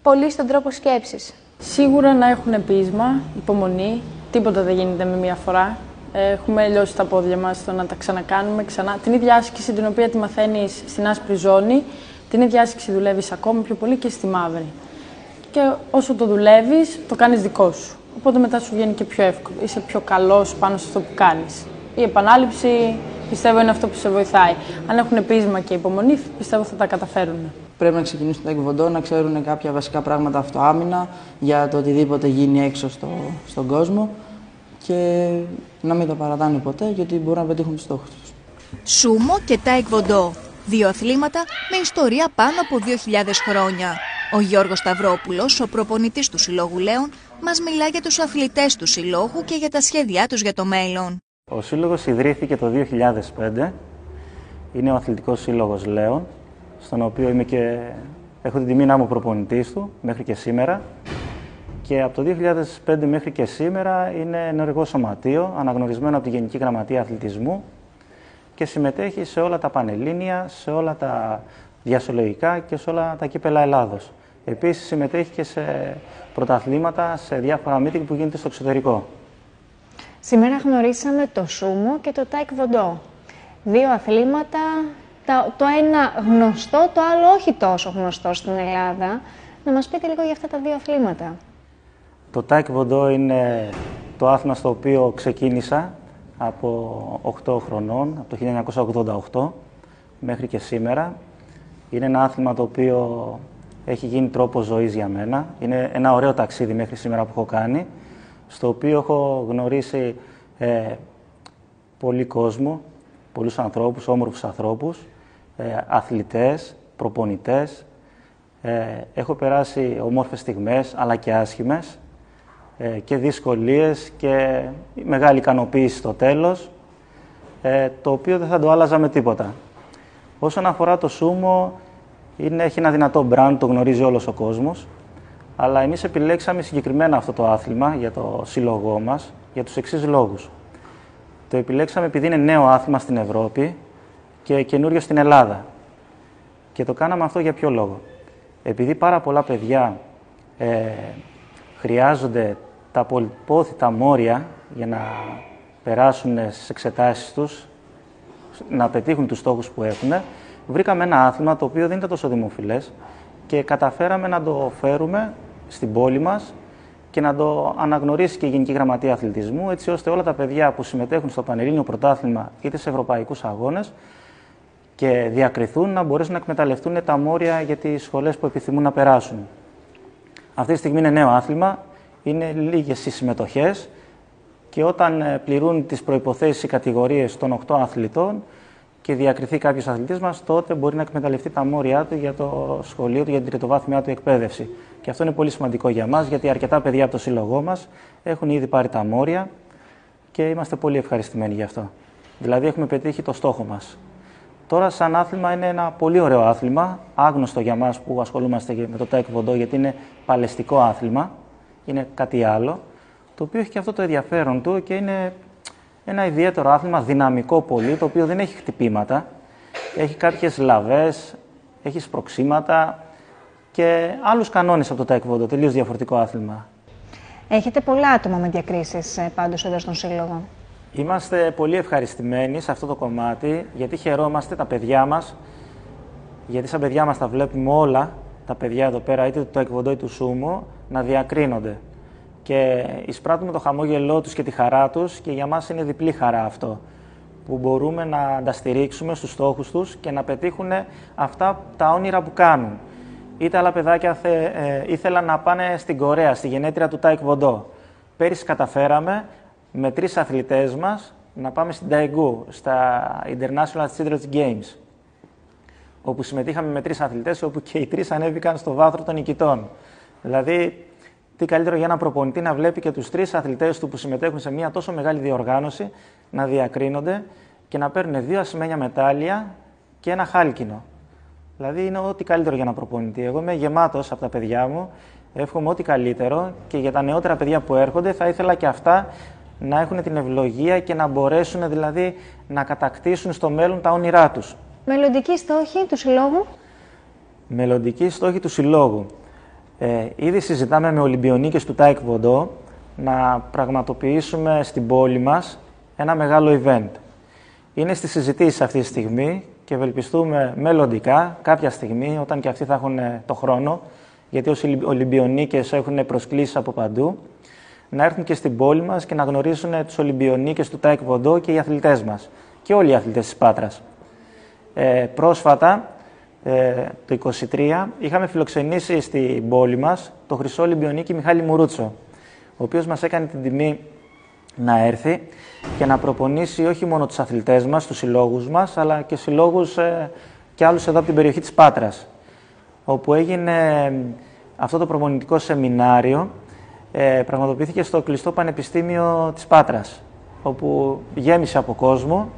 πολύ στον τρόπο σκέψης. Σίγουρα να έχουν πείσμα, υπομονή, τίποτα δεν γίνεται με μία φορά. Έχουμε λιώσει τα πόδια μας στο να τα ξανακάνουμε ξανά. Την ίδια άσκηση την οποία τη μαθαίνεις στην άσπρη ζώνη, την ίδια άσκηση δουλεύεις ακόμα πιο πολύ και στη μαύρη. Και όσο το δουλεύεις, το κάνεις δικό σου. Οπότε μετά σου βγαίνει και πιο εύκολο. Είσαι πιο καλός πάνω σε αυτό που κάνεις. Η επανάληψη πιστεύω είναι αυτό που σε βοηθάει. Αν έχουν πείσμα και υπομονή, πιστεύω θα τα καταφέρουν. Πρέπει να ξεκινήσουν το Taekwondo, να ξέρουν κάποια βασικά πράγματα αυτοάμυνα για το οτιδήποτε γίνει έξω στον κόσμο και να μην τα παρατάνε ποτέ, γιατί μπορούν να πετύχουν τους στόχους τους. Σούμο και Taekwondo, δύο αθλήματα με ιστορία πάνω από 2.000 χρόνια. Ο Γιώργος Σταυρόπουλος, ο προπονητής του Συλλόγου Λέων, μας μιλά για τους αθλητές του Συλλόγου και για τα σχέδιά τους για το μέλλον. Ο Σύλλογος ιδρύθηκε το 2005. Είναι ο Αθλητικός Σύλλογος Λέων, στον οποίο έχω την τιμή να είμαι ο προπονητής του μέχρι και σήμερα. Και από το 2005 μέχρι και σήμερα είναι ενεργό σωματείο, αναγνωρισμένο από τη Γενική Γραμματεία Αθλητισμού και συμμετέχει σε όλα τα πανελλήνια, σε όλα τα διασυλλογικά και σε όλα τα κύπελα Ελλάδος. Επίσης συμμετέχει και σε πρωταθλήματα, σε διάφορα meeting που γίνεται στο εξωτερικό. Σήμερα γνωρίσαμε το Σούμο και το Taekwondo. Δύο αθλήματα, το ένα γνωστό, το άλλο όχι τόσο γνωστό στην Ελλάδα. Να μας πείτε λίγο για αυτά τα δύο αθλήματα. Το Taekwondo είναι το άθλημα στο οποίο ξεκίνησα από 8 χρονών, από το 1988 μέχρι και σήμερα. Είναι ένα άθλημα το οποίο έχει γίνει τρόπος ζωής για μένα. Είναι ένα ωραίο ταξίδι μέχρι σήμερα που έχω κάνει, στο οποίο έχω γνωρίσει πολύ κόσμο, πολλούς ανθρώπους, όμορφους ανθρώπους, αθλητές, προπονητές. Έχω περάσει όμορφες στιγμές, αλλά και άσχημες και δυσκολίες και μεγάλη ικανοποίηση στο τέλος, το οποίο δεν θα το άλλαζα με τίποτα. Όσον αφορά το Σούμο, έχει ένα δυνατό brand, το γνωρίζει όλος ο κόσμος, αλλά εμείς επιλέξαμε συγκεκριμένα αυτό το άθλημα για το σύλλογό μας, για τους εξής λόγους. Το επιλέξαμε επειδή είναι νέο άθλημα στην Ευρώπη και καινούριο στην Ελλάδα. Και το κάναμε αυτό για ποιο λόγο? Επειδή πάρα πολλά παιδιά χρειάζονται τα πολυπόθητα μόρια για να περάσουν στις εξετάσεις τους, να πετύχουν τους στόχους που έχουν, βρήκαμε ένα άθλημα το οποίο δεν ήταν τόσο δημοφιλές και καταφέραμε να το φέρουμε στην πόλη μας και να το αναγνωρίσει και η Γενική Γραμματεία Αθλητισμού, έτσι ώστε όλα τα παιδιά που συμμετέχουν στο Πανελλήνιο Πρωτάθλημα είτε σε ευρωπαϊκούς αγώνες και διακριθούν να μπορέσουν να εκμεταλλευτούν τα μόρια για τις σχολές που επιθυμούν να περάσουν. Αυτή τη στιγμή είναι νέο άθλημα, είναι λίγες οι συμμετοχές και όταν πληρούν τις προϋποθέσεις οι κατηγορίες των 8 αθλητών και διακριθεί κάποιος αθλητής μας, τότε μπορεί να εκμεταλλευτεί τα μόρια του για το σχολείο του, για την τριτοβάθμια του εκπαίδευση. Και αυτό είναι πολύ σημαντικό για μας, γιατί αρκετά παιδιά από το σύλλογό μας έχουν ήδη πάρει τα μόρια και είμαστε πολύ ευχαριστημένοι γι' αυτό. Δηλαδή έχουμε πετύχει το στόχο μας. Τώρα, σαν άθλημα, είναι ένα πολύ ωραίο άθλημα, άγνωστο για μας που ασχολούμαστε με το Taekwondo, γιατί είναι παλαιστικό άθλημα, είναι κάτι άλλο, το οποίο έχει και αυτό το ενδιαφέρον του και είναι ένα ιδιαίτερο άθλημα, δυναμικό πολύ, το οποίο δεν έχει χτυπήματα. Έχει κάποιες λαβές, έχει σπροξήματα και άλλους κανόνες από το Taekwondo, τελείως διαφορετικό άθλημα. Έχετε πολλά άτομα με διακρίσεις πάντως εδώ στον Σύλλογο. Είμαστε πολύ ευχαριστημένοι σε αυτό το κομμάτι, γιατί χαιρόμαστε τα παιδιά μας, γιατί σαν παιδιά μας τα βλέπουμε όλα, τα παιδιά εδώ πέρα, είτε του Taekwondo είτε του Sumo, να διακρίνονται. Και εισπράττουμε το χαμόγελό τους και τη χαρά τους και για μας είναι διπλή χαρά αυτό, που μπορούμε να τα στηρίξουμε στους στόχους τους και να πετύχουν αυτά τα όνειρα που κάνουν. Είτε άλλα παιδάκια ήθελαν να πάνε στην Κορέα, στη γενέτρια του Taekwondo. Πέρυσι καταφέραμε με 3 αθλητές μας να πάμε στην Daegu, στα International Children's Games, όπου συμμετείχαμε με 3 αθλητές, όπου και οι 3 ανέβηκαν στο βάθρο των νικητών. Δηλαδή, τι καλύτερο για έναν προπονητή να βλέπει και τους 3 αθλητές του που συμμετέχουν σε μια τόσο μεγάλη διοργάνωση να διακρίνονται και να παίρνουν 2 ασημένια μετάλλια και 1 χάλκινο. Δηλαδή, είναι ό,τι καλύτερο για έναν προπονητή. Εγώ είμαι γεμάτος από τα παιδιά μου, εύχομαι ό,τι καλύτερο και για τα νεότερα παιδιά που έρχονται θα ήθελα και αυτά να έχουν την ευλογία και να μπορέσουν δηλαδή να κατακτήσουν στο μέλλον τα όνειρά τους. Μελλοντική στόχη του Συλλόγου. Μελλοντική στόχη του Συλλόγου. Ήδη συζητάμε με Ολυμπιονίκες του Taekwondo να πραγματοποιήσουμε στην πόλη μας ένα μεγάλο event. Είναι στις συζητήσεις αυτή τη στιγμή και ευελπιστούμε μελλοντικά, κάποια στιγμή, όταν και αυτοί θα έχουν το χρόνο, γιατί όσοι Ολυμπιονίκες έχουν προσκλήσεις από παντού, να έρθουν και στην πόλη μας και να γνωρίσουν τους Ολυμπιονίκες του Taekwondo και οι αθλητές μας και όλοι οι αθλητές της Πάτρας. Πρόσφατα, το 2023, είχαμε φιλοξενήσει στην πόλη μας το χρυσό Ολυμπιονίκη Μιχάλη Μουρούτσο, ο οποίος μας έκανε την τιμή να έρθει και να προπονήσει όχι μόνο τους αθλητές μας, τους συλλόγους μας, αλλά και συλλόγους και άλλους εδώ από την περιοχή της Πάτρας, όπου έγινε αυτό το προπονητικό σεμινάριο, πραγματοποιήθηκε στο κλειστό Πανεπιστήμιο της Πάτρας, όπου γέμισε από κόσμο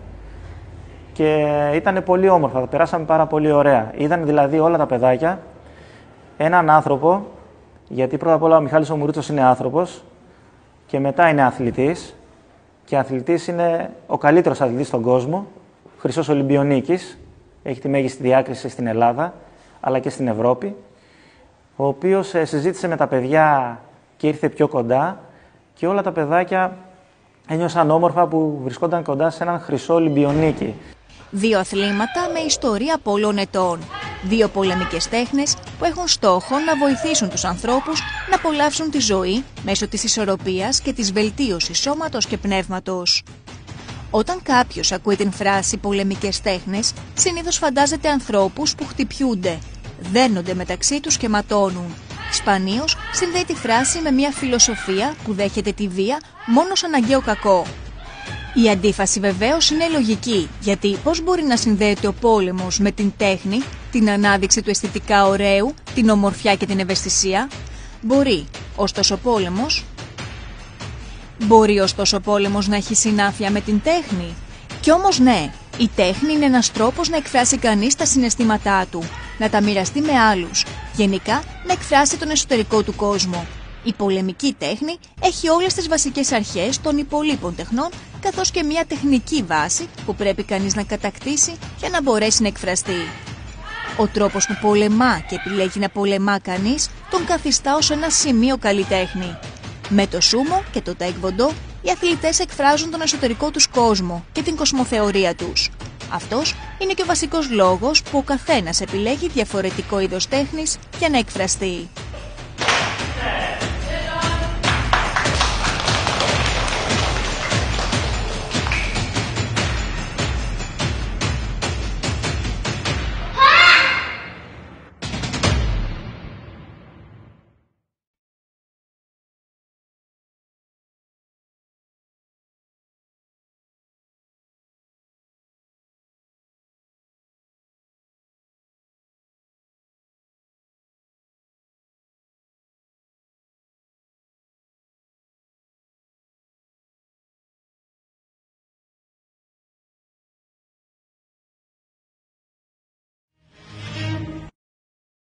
και ήταν πολύ όμορφα, περάσαμε πάρα πολύ ωραία. Είδαν δηλαδή όλα τα παιδάκια έναν άνθρωπο, γιατί πρώτα απ' όλα ο Μιχάλης ο Μουρούτσος είναι άνθρωπος και μετά είναι αθλητής και αθλητής είναι ο καλύτερος αθλητής στον κόσμο, χρυσός Ολυμπιονίκης, έχει τη μέγιστη διάκριση στην Ελλάδα αλλά και στην Ευρώπη, ο οποίος συζήτησε με τα παιδιά και ήρθε πιο κοντά και όλα τα παιδάκια ένιωσαν όμορφα που βρισκόταν κοντά σε έναν χρυσό Ολυμπιονίκη. 2 αθλήματα με ιστορία πολλών ετών. 2 πολεμικές τέχνες που έχουν στόχο να βοηθήσουν τους ανθρώπους να απολαύσουν τη ζωή μέσω της ισορροπίας και της βελτίωσης σώματος και πνεύματος. Όταν κάποιος ακούει την φράση πολεμικές τέχνες, συνήθως φαντάζεται ανθρώπους που χτυπιούνται, δένονται μεταξύ τους και ματώνουν. Σπανίως συνδέει τη φράση με μια φιλοσοφία που δέχεται τη βία μόνο σαν αναγκαίο κακό. Η αντίφαση βεβαίως είναι λογική, γιατί πώς μπορεί να συνδέεται ο πόλεμος με την τέχνη, την ανάδειξη του αισθητικά ωραίου, την ομορφιά και την ευαισθησία? Μπορεί ωστόσο ο πόλεμος να έχει συνάφεια με την τέχνη? Κι όμως ναι, η τέχνη είναι ένας τρόπος να εκφράσει κανείς τα συναισθήματά του, να τα μοιραστεί με άλλους, γενικά να εκφράσει τον εσωτερικό του κόσμο. Η πολεμική τέχνη έχει όλες τις βασικές αρχές των υπολείπων τεχνών, καθώς και μια τεχνική βάση που πρέπει κανείς να κατακτήσει για να μπορέσει να εκφραστεί. Ο τρόπος που πολεμά και επιλέγει να πολεμά κανείς τον καθιστά ως ένα σημείο καλλιτέχνη. Με το Sumo και το Taekwondo οι αθλητές εκφράζουν τον εσωτερικό τους κόσμο και την κοσμοθεωρία τους. Αυτός είναι και ο βασικός λόγος που ο καθένας επιλέγει διαφορετικό είδος τέχνης για να εκφραστεί.